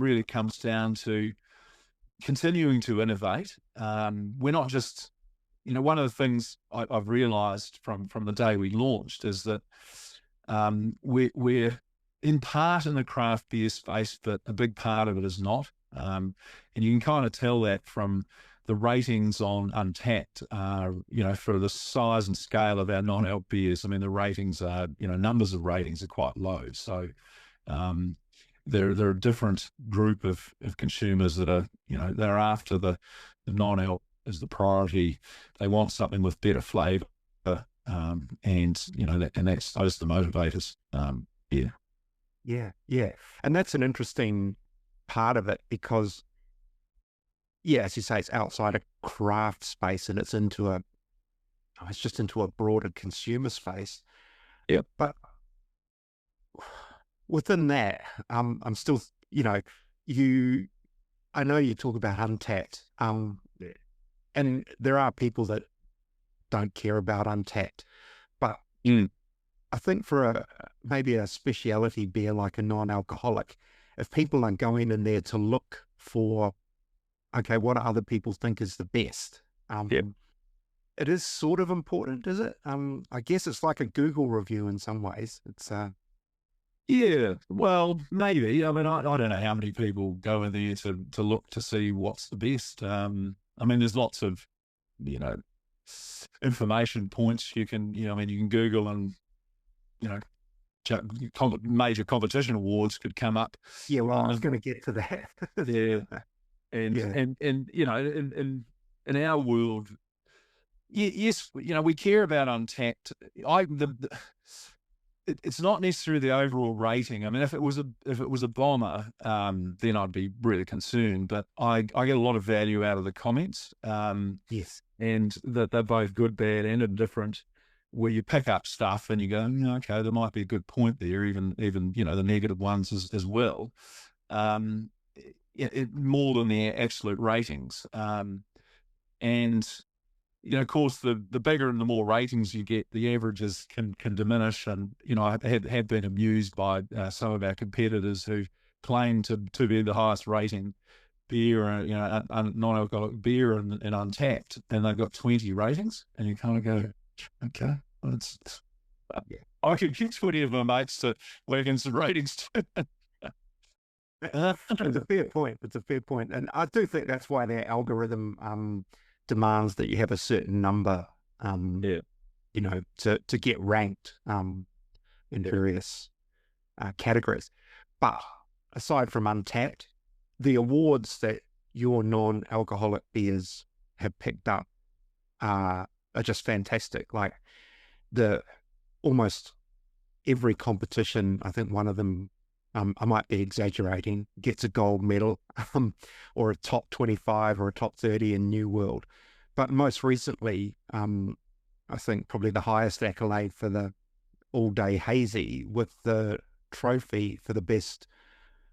really comes down to continuing to innovate. We're not just, one of the things I've realized from the day we launched is that we're in part in the craft beer space, but a big part of it is not. And you can kind of tell that from the ratings on Untapped, for the size and scale of our non-alc beers. I mean, the ratings are, numbers of ratings are quite low. So there are a different group of consumers that are, they're after the non-alc as the priority. They want something with better flavour, and that's those are the motivators. Yeah. And that's an interesting part of it, because, as you say, it's outside a craft space and it's just into a broader consumer space. Yeah. But within that, I'm still, I know you talk about Untapped, and there are people that don't care about Untapped, but I think for maybe a speciality beer like a non-alcoholic, if people aren't going in there to look for, okay, what do other people think is the best? It is sort of important, is it? I guess it's like a Google review in some ways. It's yeah, well, maybe. I mean, I don't know how many people go in there to look to see what's the best. I mean, there's lots of, information points you can, you can Google, and, major competition awards could come up. Yeah, well, I was going to get to that. Yeah. And in our world, yes, we care about Untapped. It's not necessarily the overall rating. I mean, if it was a bomber, then I'd be really concerned. But I get a lot of value out of the comments. Yes, and that they're both good, bad, and indifferent, where you pick up stuff and you go, okay, there might be a good point there, even the negative ones as well. More than the absolute ratings. And of course, the bigger and the more ratings you get, the averages can diminish. And I have been amused by some of our competitors who claim to be the highest rating beer, non-alcoholic beer in Untapped, and they've got 20 ratings, and you kind of go, okay, well, I could get 20 of my mates to work in some ratings too. It's a fair point. And I do think that's why their algorithm demands that you have a certain number, to get ranked in various categories. But aside from Untapped, the awards that your non-alcoholic beers have picked up are just fantastic. Like almost every competition, I think one of them, I might be exaggerating, gets a gold medal, or a top 25 or a top 30 in New World. But most recently, I think probably the highest accolade for all day hazy with the trophy for the best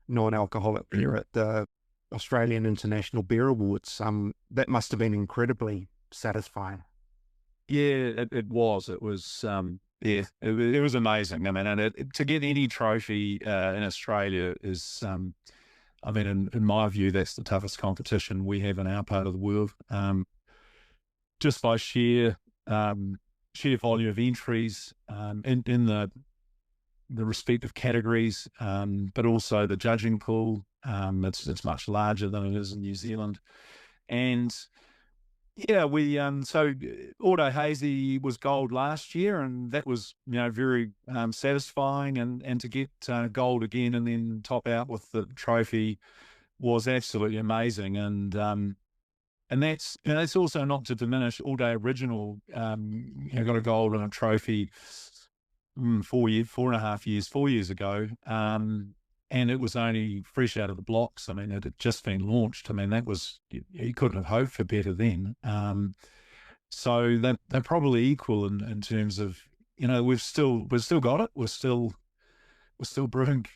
non-alcoholic beer at the Australian International Beer Awards. That must have been incredibly satisfying. Yeah, it was. It was, yeah, it was amazing. I mean, and to get any trophy in Australia is, I mean, in my view, that's the toughest competition we have in our part of the world. Just by sheer volume of entries in the respective categories, but also the judging pool. It's much larger than it is in New Zealand, and yeah, we so All Day Hazy was gold last year, and that was very satisfying, and to get gold again and then top out with the trophy was absolutely amazing, and that's it's also not to diminish All Day Original. Got a gold and a trophy 4 years ago, and it was only fresh out of the blocks. I mean, it had just been launched. I mean, that was, you couldn't have hoped for better then. So they're probably equal in terms of, we've still got it. We're still brewing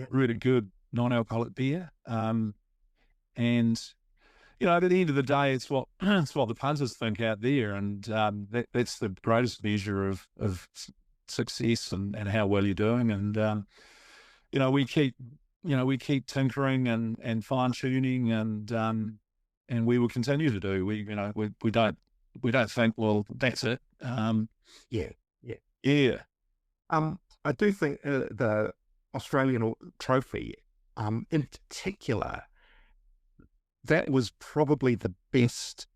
really good non-alcoholic beer. And at the end of the day, it's what the punters think out there, and that's the greatest measure of success and how well you're doing. And we keep tinkering and fine tuning, and we will continue to do. We don't think, well, that's it. Yeah. I do think the Australian trophy, in particular, that was probably the best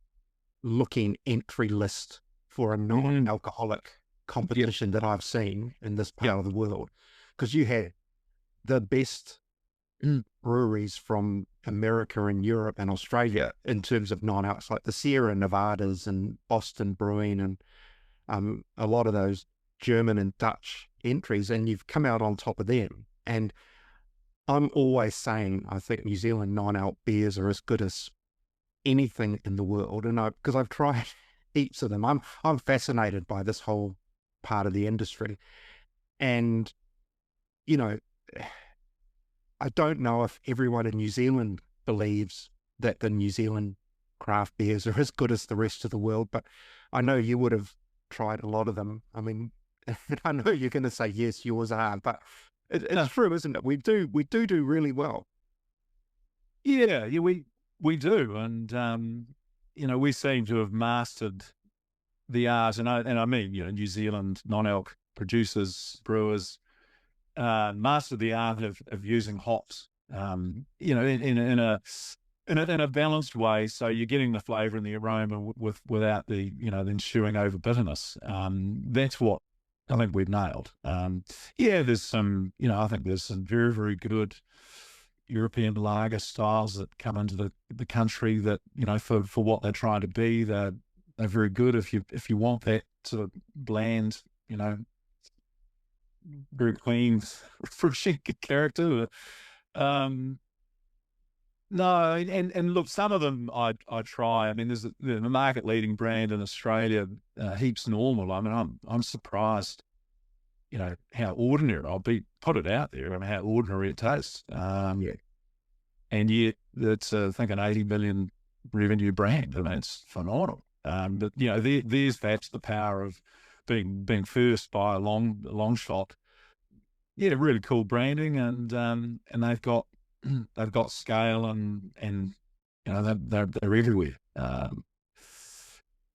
looking entry list for a non-alcoholic competition that I've seen in this part of the world, because you had the best breweries from America and Europe and Australia in terms of non-alcs, like the Sierra Nevadas and Boston Brewing and a lot of those German and Dutch entries, and you've come out on top of them. And I'm always saying I think New Zealand non-alc beers are as good as anything in the world, and because I've tried heaps of them. I'm fascinated by this whole part of the industry, and I don't know if everyone in New Zealand believes that the New Zealand craft beers are as good as the rest of the world, but I know you would have tried a lot of them. I mean, I know you're going to say yes, yours are, but it's true, isn't it? We do really well. Yeah, we do, and we seem to have mastered the art, and I mean, New Zealand non-alc producers, brewers, mastered the art of using hops, in a balanced way, so you're getting the flavour and the aroma without the the ensuing over bitterness. That's what I think we've nailed. There's some, I think there's some very, very good European lager styles that come into the country that, for what they're trying to be, they're very good if you want that sort of bland, very clean, refreshing character. No, and look, some of them I try. I mean, there's the market leading brand in Australia, Heaps Normal. I mean, I'm surprised, how ordinary. Put it out there. I mean, how ordinary it tastes. And yet it's I think an 80 million revenue brand. I mean, it's phenomenal. But that's the power of being first by a long shot. Yeah, really cool branding, and they've got scale, and they're everywhere.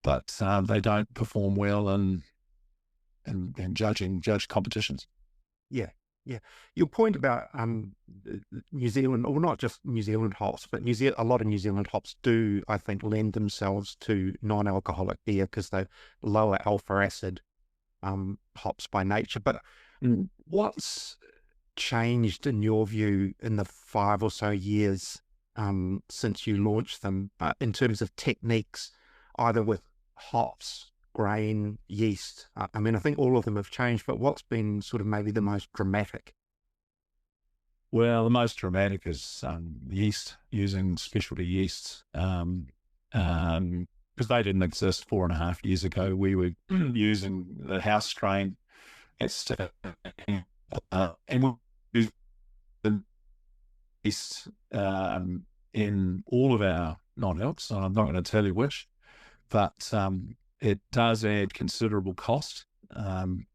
But they don't perform well in judge competitions. Yeah. Your point about New Zealand, or not just New Zealand hops, but a lot of New Zealand hops do, I think, lend themselves to non-alcoholic beer because they're lower alpha acid hops by nature. But what's changed in your view in the 5 or so years since you launched them in terms of techniques, either with hops, grain, yeast? I mean, I think all of them have changed, but what's been sort of maybe the most dramatic? Well, the most dramatic is yeast, using specialty yeasts, because they didn't exist 4.5 years ago. We were using the house strain It's and we've been in all of our non-alcs. I'm not going to tell you which, but it does add considerable cost, and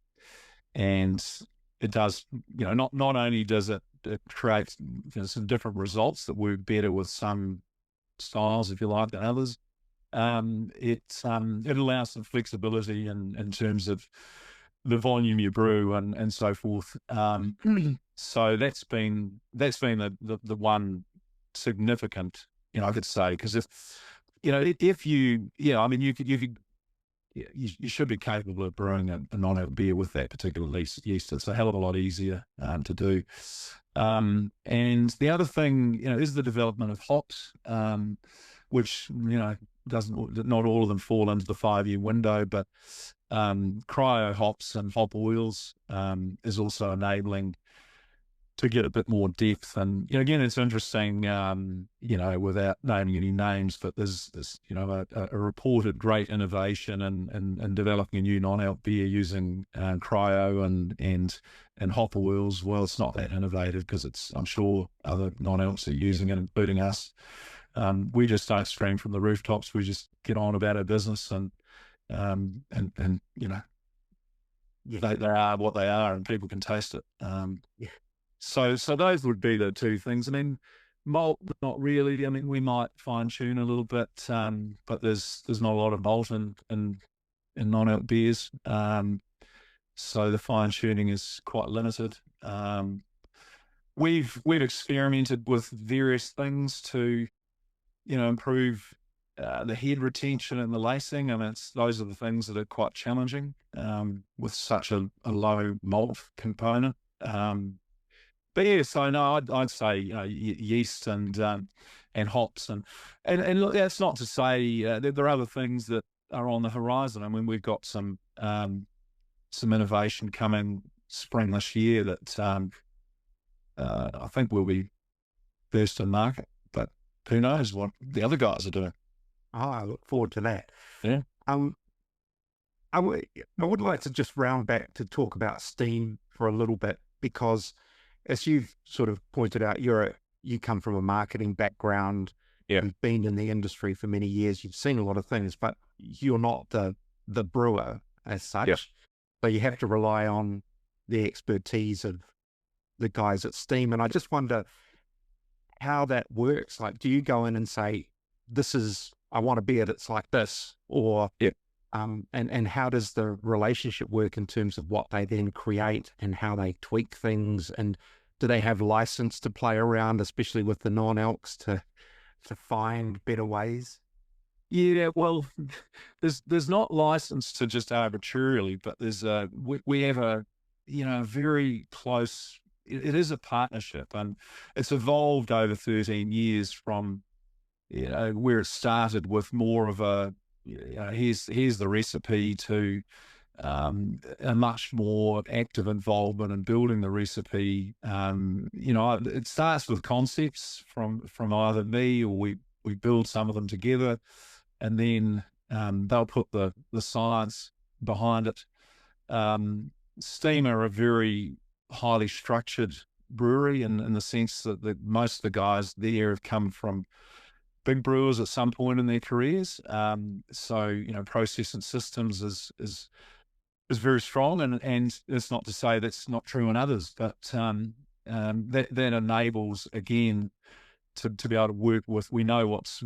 it does. Not only does it create some different results that work better with some styles, if you like, than others. It allows some flexibility in terms of the volume you brew and so forth. So that's been the one significant, I could say, because if you should be capable of brewing a non-alc beer with that particular yeast. It's a hell of a lot easier to do. And the other thing, is the development of hops, which, not all of them fall into the 5-year window, but cryo hops and hop oils is also enabling to get a bit more depth. And, again, it's interesting, without naming any names, but there's a reported great innovation in developing a new non-alc beer using cryo and hop oils. Well, it's not that innovative because I'm sure other non-alcs are using it, including us. We just don't scream from the rooftops. We just get on about our business and they are what they are and people can taste it. So those would be the two things. I mean, malt, not really. I mean, we might fine tune a little bit, but there's not a lot of malt in non-alc beers. So the fine tuning is quite limited. We've experimented with various things to, improve the head retention and the lacing. I mean, those are the things that are quite challenging with such a low malt component. But yeah, so no, I'd say yeast and hops and look, that's not to say there are other things that are on the horizon. I mean, we've got some innovation coming spring this year that I think will be first in market. But who knows what the other guys are doing? Oh, I look forward to that. Yeah. I would like to just round back to talk about steam for a little bit, because as you've sort of pointed out, you come from a marketing background. Yeah. You've been in the industry for many years. You've seen a lot of things, but you're not the brewer as such. Yeah. So you have to rely on the expertise of the guys at Steam. And I just wonder how that works. Like, do you go in and say, I want a beer that's like this, or yeah. And how does the relationship work in terms of what they then create and how they tweak things? And do they have license to play around, especially with the non-alcs, to find better ways? Yeah, well, there's not license to just arbitrarily, but there's we have a very close. It is a partnership, and it's evolved over 13 years from where it started with more of a here's the recipe to a much more active involvement in building the recipe. It starts with concepts from either me or we build some of them together, and then they'll put the science behind it. Steam are a very highly structured brewery in the sense that most of the guys there have come from big brewers at some point in their careers. So process and systems is very strong, and it's not to say that's not true in others, but that enables, again, to be able to work with. I know what's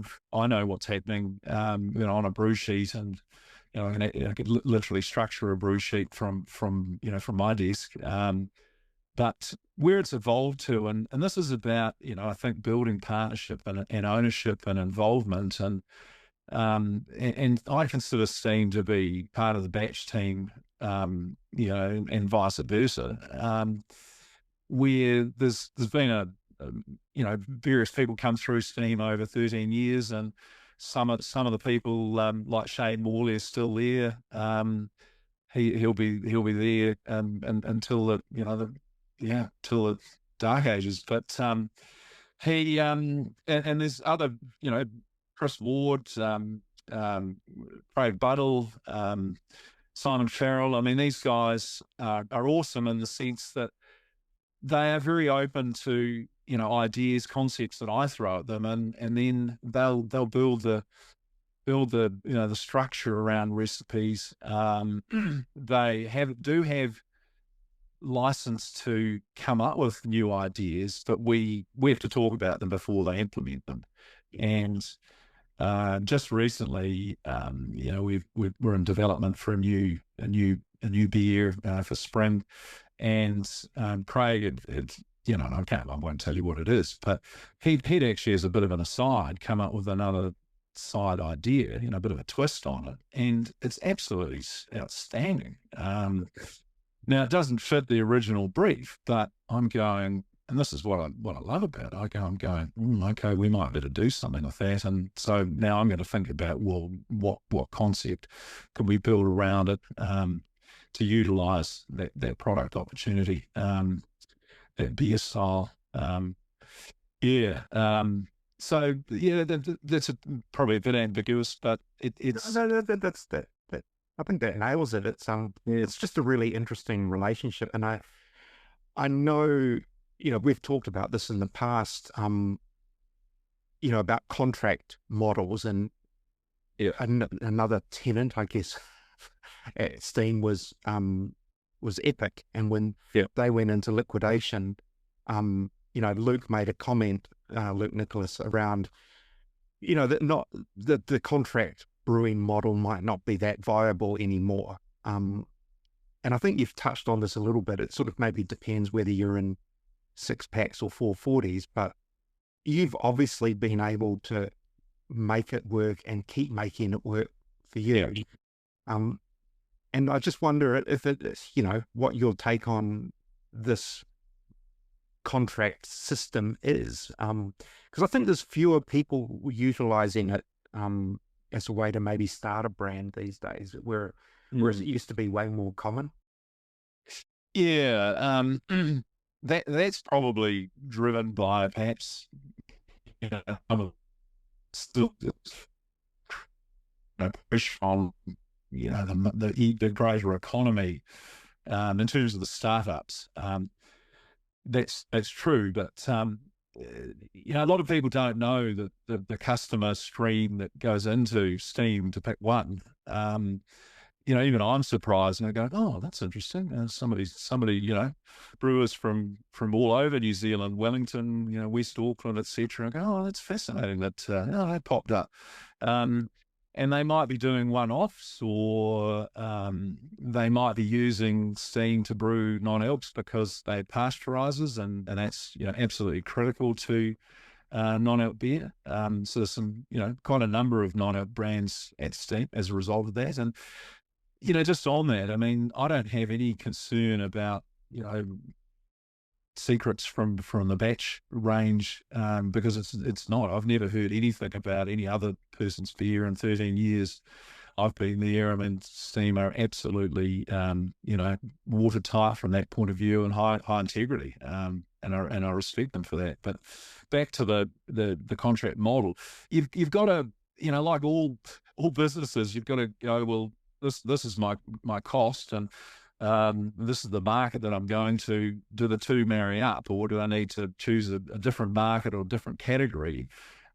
happening on a brew sheet, and I could literally structure a brew sheet from my desk. But where it's evolved to, and this is about, I think, building partnership and ownership and involvement. And I consider Steam to be part of the batch team, and vice versa, where there's been various people come through Steam over 13 years, and some of the people, like Shane Morley, is still there. He'll be there until till the dark ages. But he and there's other, Chris Ward, Craig Buddle, Simon Farrell. I mean, these guys are awesome in the sense that they are very open to, ideas, concepts that I throw at them, and then they'll build the the structure around recipes. They do have license to come up with new ideas, but we have to talk about them before they implement them. And just recently, we're in development for a new beer for spring, and Craig had I won't tell you what it is, but he'd actually, as a bit of an aside, come up with another side idea, a bit of a twist on it, and it's absolutely outstanding. Now, it doesn't fit the original brief, but I'm going, and this is what I love about it. I'm going, okay, we might better do something with that. And so now I'm going to think about, well, what concept can we build around it to utilise that product opportunity, that beer style. So yeah, that's probably a bit ambiguous, but it's no, that's that. I think that nails it. It's just a really interesting relationship, and I know, we've talked about this in the past, about contract models, and another tenant, I guess, at Steam was Epic, and when they went into liquidation, Luke made a comment, Luke Nicholas, around, that not the contract brewing model might not be that viable anymore. And I think you've touched on this a little bit. It sort of maybe depends whether you're in 6-packs or 440s, but you've obviously been able to make it work and keep making it work for you. And I just wonder if it is, what your take on this contract system is, because I think there's fewer people utilizing it as a way to maybe start a brand these days, whereas it used to be way more common. Yeah, that's probably driven by perhaps still push on the greater economy in terms of the startups. That's true, but a lot of people don't know that the customer stream that goes into Steam, to pick one. Even I'm surprised, and I go, "Oh, that's interesting." Somebody, brewers from all over New Zealand, Wellington, West Auckland, etc. I go, "Oh, that's fascinating that they popped up." And they might be doing one-offs, or they might be using steam to brew non-alcs because they pasteurizers, and that's absolutely critical to non-alc beer. So there's some quite a number of non-alc brands at Steam as a result of that. And just on that, I mean, I don't have any concern about secrets from the batch range, because it's not. I've never heard anything about any other person's beer in 13 years I've been there. I mean, Steam are absolutely watertight from that point of view, and high integrity, and I respect them for that. But back to the contract model, you've got to, like all businesses, you've got to go, well, this is my cost, and this is the market that I'm going to. Do the two marry up, or do I need to choose a different market or a different category?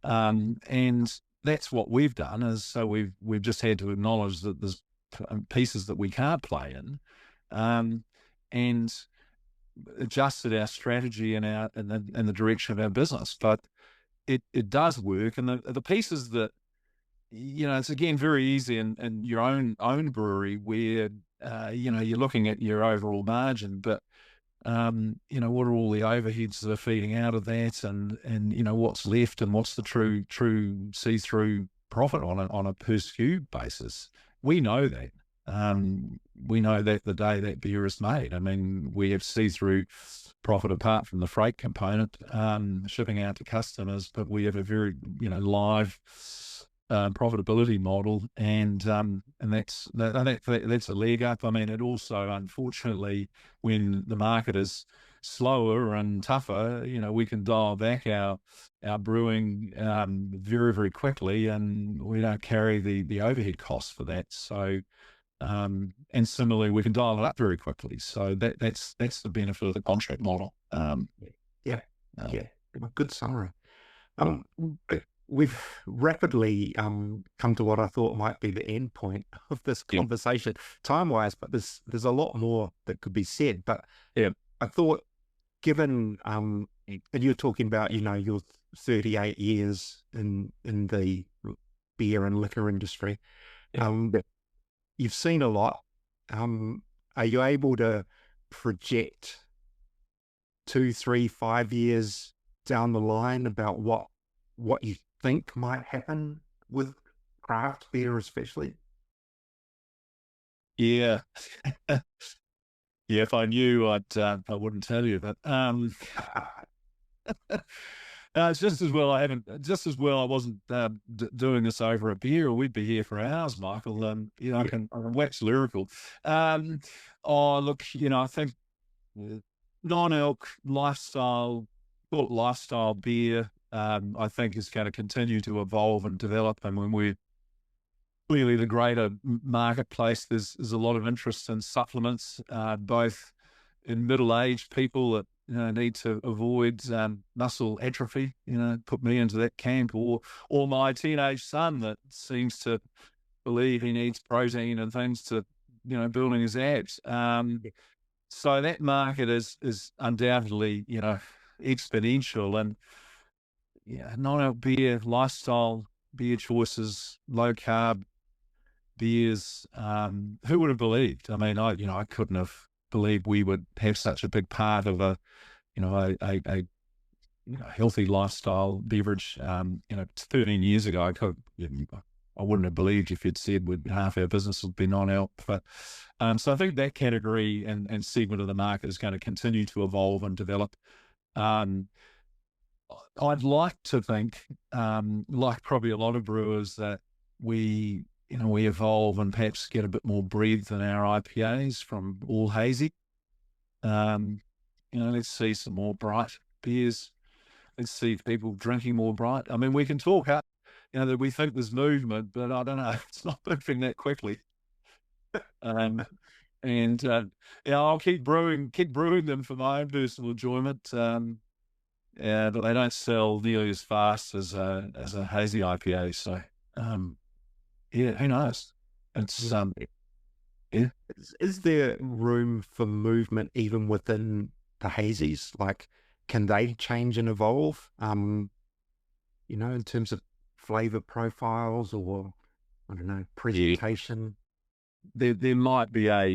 And that's what we've done. Is so we've just had to acknowledge that there's pieces that we can't play in, and adjusted our strategy and the direction of our business. But it does work, and the pieces that it's again very easy in your own brewery where you're looking at your overall margin, but what are all the overheads that are feeding out of that, and what's left, and what's the true see-through profit on a per SKU basis. We know that. We know that the day that beer is made. I mean, we have see-through profit apart from the freight component, shipping out to customers, but we have a very live profitability model, and that's a leg up. I mean, it also, unfortunately, when the market is slower and tougher, we can dial back our brewing very, very quickly, and we don't carry the overhead costs for that. So And similarly, we can dial it up very quickly. So that's the benefit of the contract model. Yeah. Good summary. We've rapidly come to what I thought might be the end point of this conversation, time-wise, but there's a lot more that could be said. But I thought, given and you're talking about, your 38 years in the beer and liquor industry, you've seen a lot. Are you able to project 2, 3, 5 years down the line about what you think might happen with craft beer, especially? Yeah. If I knew, I wouldn't tell you. But it's just as well I wasn't doing this over a beer, or we'd be here for hours, Michael. I can wax lyrical. Look, I think non-alc lifestyle, call it lifestyle beer, I think is going to continue to evolve and develop. And when we're clearly the greater marketplace, there's a lot of interest in supplements, both in middle-aged people that need to avoid muscle atrophy. Put me into that camp, or my teenage son that seems to believe he needs protein and things to building his abs. So that market is undoubtedly exponential, and non-alc beer, lifestyle beer choices, low carb beers. Who would have believed? I mean, I couldn't have believed we would have such a big part of a healthy lifestyle beverage. 13 years ago, I wouldn't have believed if you'd said half our business would be non-alc. But so I think that category and segment of the market is going to continue to evolve and develop. I'd like to think, like probably a lot of brewers, that we evolve and perhaps get a bit more breadth in our IPAs from all hazy. Let's see some more bright beers. Let's see people drinking more bright. I mean, we can talk up, that we think there's movement, but I don't know. It's not moving that quickly. I'll keep brewing them for my own personal enjoyment. But they don't sell nearly as fast as a hazy IPA. So, who knows? It's Is there room for movement even within the hazies? Like, can they change and evolve? In terms of flavor profiles, or I don't know, presentation. There might be I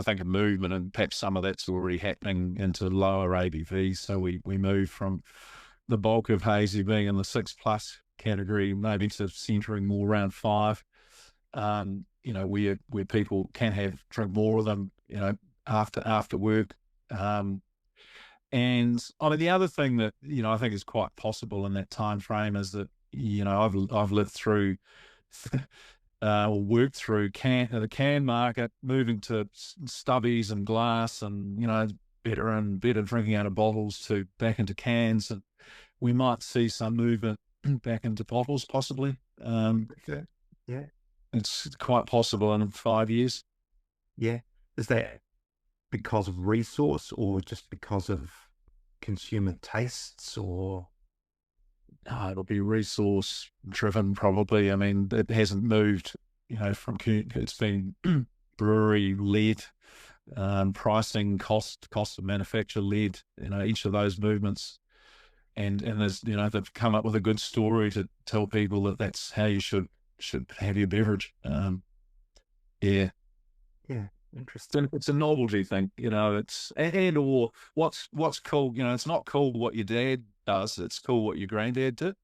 think a movement, and perhaps some of that's already happening into lower ABVs. So we move from the bulk of hazy being in the 6+ category, maybe to centering more around 5. Where people can drink more of them, after work. And I mean, the other thing that I think is quite possible in that time frame is that I've lived through. Or worked through the can market, moving to stubbies and glass, and better and better drinking out of bottles to back into cans, and we might see some movement back into bottles possibly. Okay. Yeah, it's quite possible in 5 years. Yeah, is that because of resource, or just because of consumer tastes, or? It'll be resource driven probably. I mean, it hasn't moved, it's been brewery led, pricing, cost of manufacture led, each of those movements. And there's, they've come up with a good story to tell people that that's how you should have your beverage. Yeah. Interesting. It's a novelty thing, it's, or what's cool, it's not cool what your dad does, it's cool what your granddad did.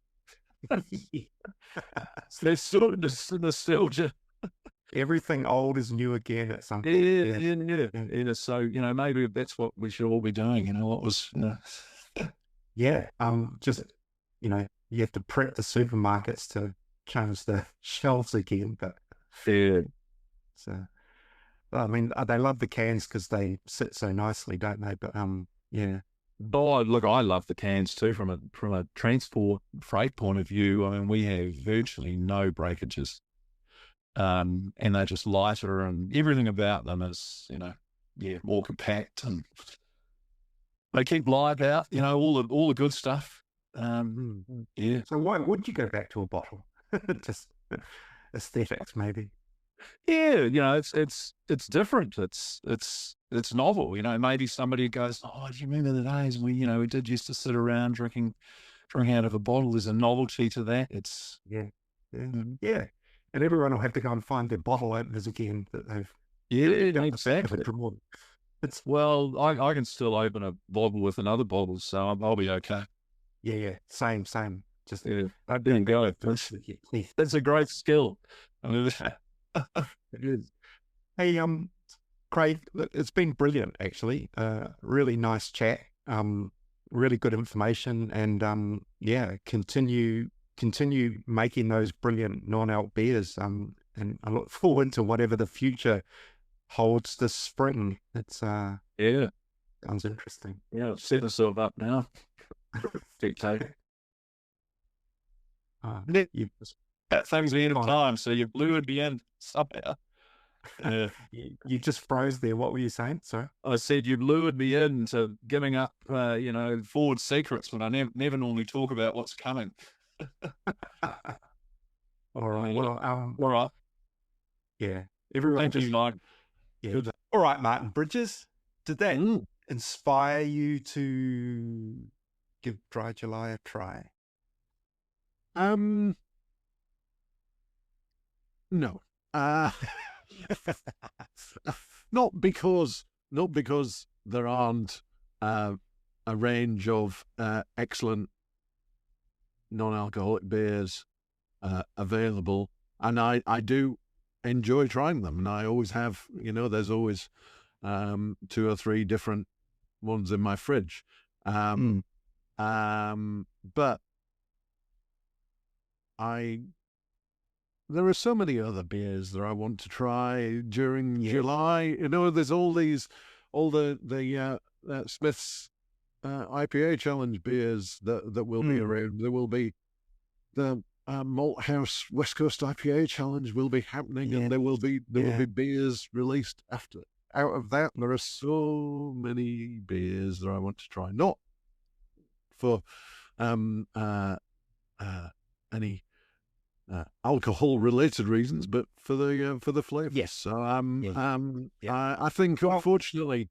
There's sort of nostalgia. Everything old is new again at some point. Yeah. So, maybe that's what we should all be doing, what was, Yeah. Just, you have to prep the supermarkets to change the shelves again, but yeah. So, I mean, they love the cans because they sit so nicely, don't they? But yeah. Oh, look, I love the cans too from a transport freight point of view. I mean, we have virtually no breakages. and they're just lighter, and everything about them is, more compact, and they keep live out, all the good stuff. Yeah. So why would you go back to a bottle? Just aesthetics, maybe. Yeah, it's different. It's novel. Maybe somebody goes, "Oh, do you remember the days we did used to sit around drinking out of a bottle?" There's a novelty to that. It's Yeah. And everyone will have to go and find their bottle openers again that they've exactly. drawn. Well, I can still open a bottle with another bottle, so I'll be okay. Yeah. Same. Just I didn't go. That's a great skill. It is. Hey, Craig, look, it's been brilliant, actually. Really nice chat. Really good information, and continue making those brilliant non-alc beers. And I look forward to whatever the future holds this spring. It's sounds interesting. Yeah, set yourself up now. Dictate. Things the end of time, so you lured me in somehow. You just froze there. What were you saying? Sorry? I said you lured me into giving up, forward secrets when I never normally talk about what's coming. All right. Well, all right. Yeah. Everyone Thank you, Mike. Yeah. All right, Martin Bridges. Did that inspire you to give Dry July a try? No. Not because there aren't a range of excellent non-alcoholic beers available, and I do enjoy trying them, and I always have. There's always 2 or 3 different ones in my fridge, but there are so many other beers that I want to try during July. There's all the Smith's IPA Challenge beers that will be around. There will be the Malt House West Coast IPA Challenge will be happening, and there will be beers released out of that. There are so many beers that I want to try, not for any alcohol-related reasons, but for the flavor. Yes. So I think, unfortunately,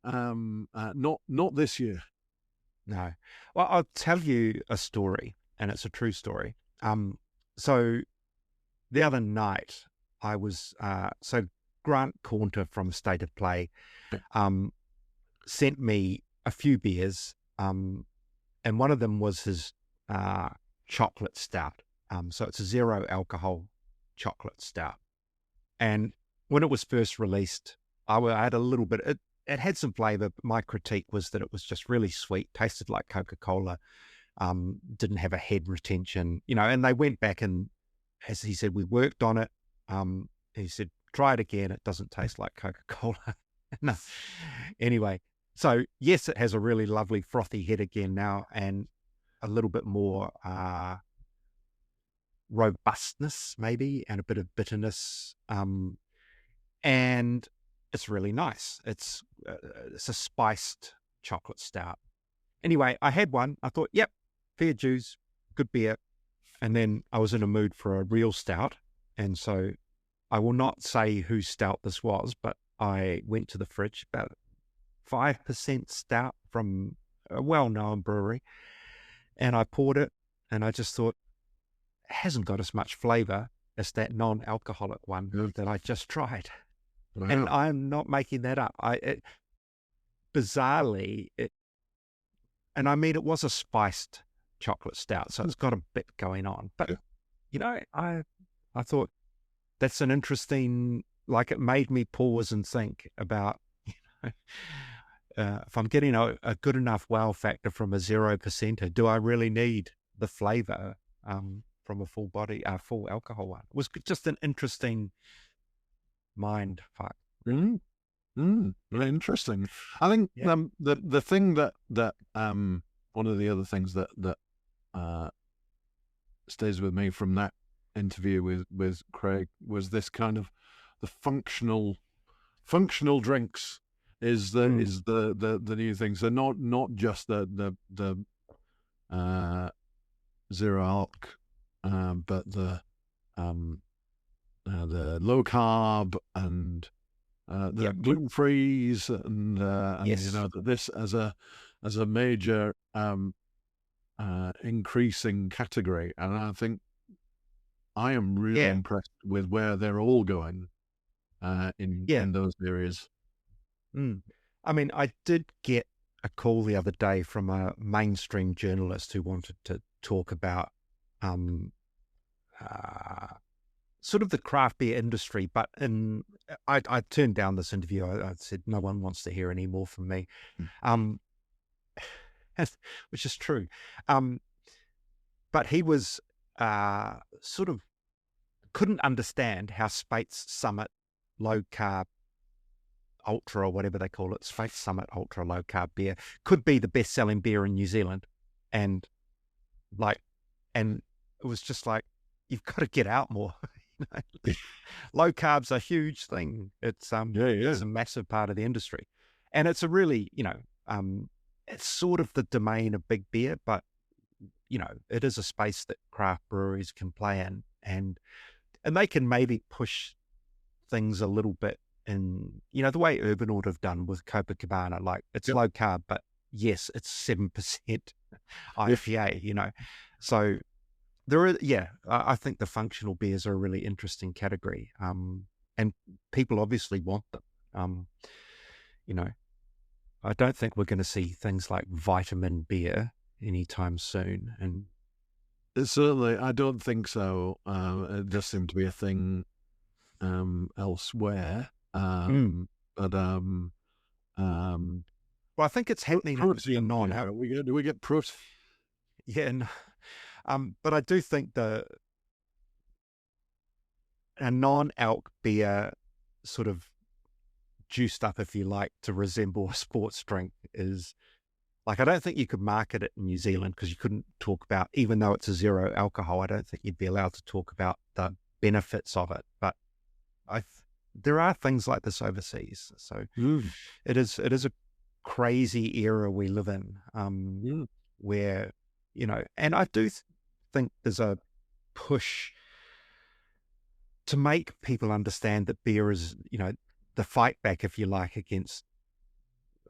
not this year. No. Well, I'll tell you a story, and it's a true story. So the other night, I was Grant Cornter from State of Play sent me a few beers, and one of them was his chocolate stout. So it's a 0 alcohol chocolate stout. And when it was first released, I had a little bit, it had some flavor, but my critique was that it was just really sweet, tasted like Coca-Cola, didn't have a head retention, and they went back and, as he said, we worked on it. He said, try it again. It doesn't taste like Coca-Cola. No. Anyway, so yes, it has a really lovely frothy head again now, and a little bit more, robustness maybe, and a bit of bitterness, and it's really nice. It's a spiced chocolate stout. Anyway, I had one. I thought, yep, fair dues, good beer. And then I was in a mood for a real stout, and so I will not say whose stout this was, but I went to the fridge, about 5% stout from a well-known brewery, and I poured it, and I just thought, hasn't got as much flavor as that non-alcoholic one that I just tried. Wow. And I'm not making that up. Bizarrely, and I mean, it was a spiced chocolate stout, so it's got a bit going on. But, I thought that's an interesting, it made me pause and think about, if I'm getting a good enough wow factor from a 0%, do I really need the flavor from a full alcohol one? It was just an interesting mind fuck. Very interesting. I think the thing that one of the other things that stays with me from that interview with Craig was this kind of the functional drinks is the new thing. So not just the zero alc, but the low carb and the gluten frees and Yes. this as a major increasing category, and I think I am really impressed with where they're all going in those areas. I mean, I did get a call the other day from a mainstream journalist who wanted to talk about sort of the craft beer industry, but I turned down this interview. I said, no one wants to hear any more from me, which is true. But he was sort of couldn't understand how Spates Summit low carb ultra, or whatever they call it, Spates Summit ultra low carb beer could be the best selling beer in New Zealand. And it was just like, you've got to get out more. Low carb's a huge thing. It's it's a massive part of the industry, and it's a really it's sort of the domain of big beer, but it is a space that craft breweries can play in, and they can maybe push things a little bit in the way Urban would have done with Copacabana. Like, it's low carb, but yes, it's 7% IPA. So there are, I think the functional beers are a really interesting category, and people obviously want them. I don't think we're going to see things like vitamin beer anytime soon, and certainly I don't think so. It does seem to be a thing elsewhere, but well, I think it's happening. Do we get protein? Yeah, no. But I do think a non-alc beer, sort of juiced up, if you like, to resemble a sports drink is, like, I don't think you could market it in New Zealand because you couldn't talk about, even though it's a zero alcohol, I don't think you'd be allowed to talk about the benefits of it. But there are things like this overseas. So it is a crazy era we live in, where, and I do think there's a push to make people understand that beer is, the fight back, if you like, against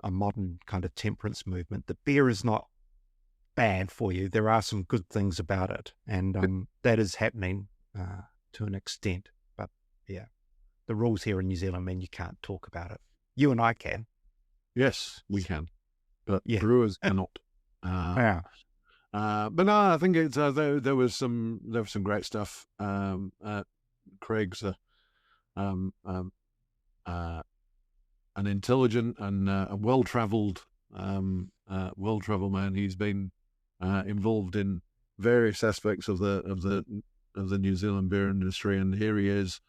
a modern kind of temperance movement, that beer is not bad for you. There are some good things about it, and that is happening to an extent. But the rules here in New Zealand mean you can't talk about it. You and I can. Yes, we can, but brewers cannot. But no, I think it's there was some great stuff. Craig's an intelligent and a well-traveled man. He's been involved in various aspects of the New Zealand beer industry, and here he is,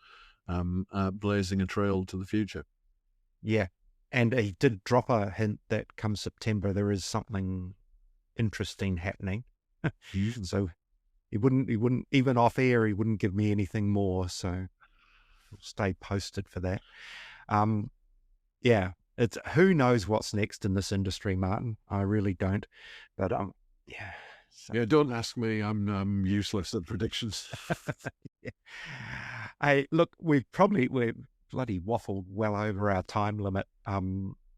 blazing a trail to the future. Yeah, and he did drop a hint that come September there is something interesting happening. So he wouldn't even off air, he wouldn't give me anything more, so we'll stay posted for that. It's who knows what's next in this industry, Martin. I really don't, but don't ask me. I'm useless at predictions. Hey, look, we've bloody waffled well over our time limit,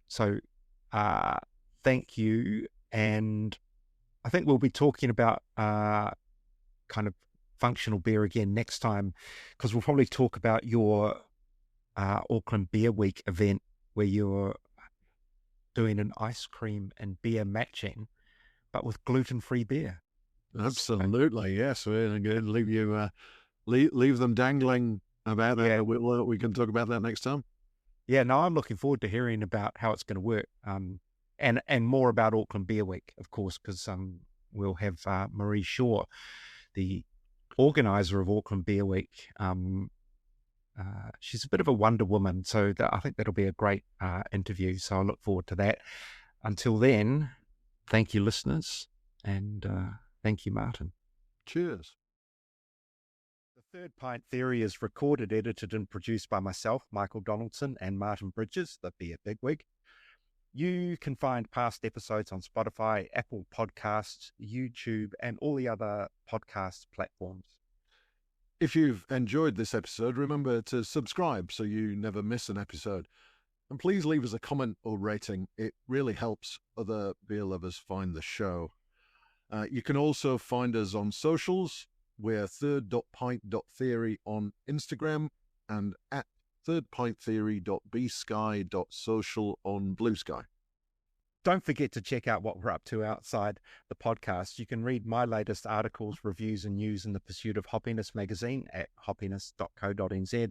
so thank you. And I think we'll be talking about kind of functional beer again next time, because we'll probably talk about your Auckland Beer Week event where you're doing an ice cream and beer matching, but with gluten-free beer. Absolutely, yes. We're going to leave you leave them dangling about it. We can talk about that next time. Yeah, no, I'm looking forward to hearing about how it's going to work, and more about Auckland Beer Week, of course, because we'll have Marie Shaw, the organizer of Auckland Beer Week. She's a bit of a Wonder Woman, so I think that'll be a great interview. So I look forward to that. Until then, thank you, listeners, and thank you, Martin. Cheers. Third Pint Theory is recorded, edited, and produced by myself, Michael Donaldson, and Martin Bridges, the beer bigwig. You can find past episodes on Spotify, Apple Podcasts, YouTube, and all the other podcast platforms. If you've enjoyed this episode, remember to subscribe so you never miss an episode. And please leave us a comment or rating. It really helps other beer lovers find the show. You can also find us on socials. We're third.pint.theory on Instagram and at thirdpinttheory.bsky.social on Blue Sky. Don't forget to check out what we're up to outside the podcast. You can read my latest articles, reviews, and news in the Pursuit of Hoppiness magazine at hoppiness.co.nz.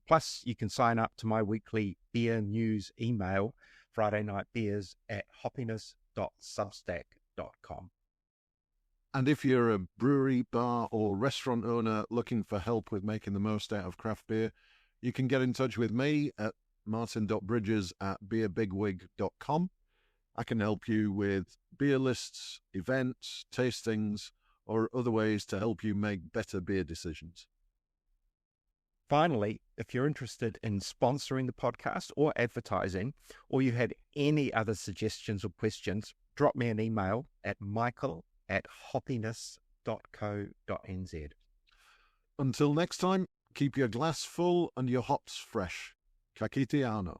Plus, you can sign up to my weekly beer news email, Friday Night Beers, at hoppiness.substack.com. And if you're a brewery, bar, or restaurant owner looking for help with making the most out of craft beer, you can get in touch with me at martin.bridges@beerbigwig.com. I can help you with beer lists, events, tastings, or other ways to help you make better beer decisions. Finally, if you're interested in sponsoring the podcast or advertising, or you had any other suggestions or questions, drop me an email at michael@hoppiness.co.nz. Until next time, keep your glass full and your hops fresh. Ka kite anō.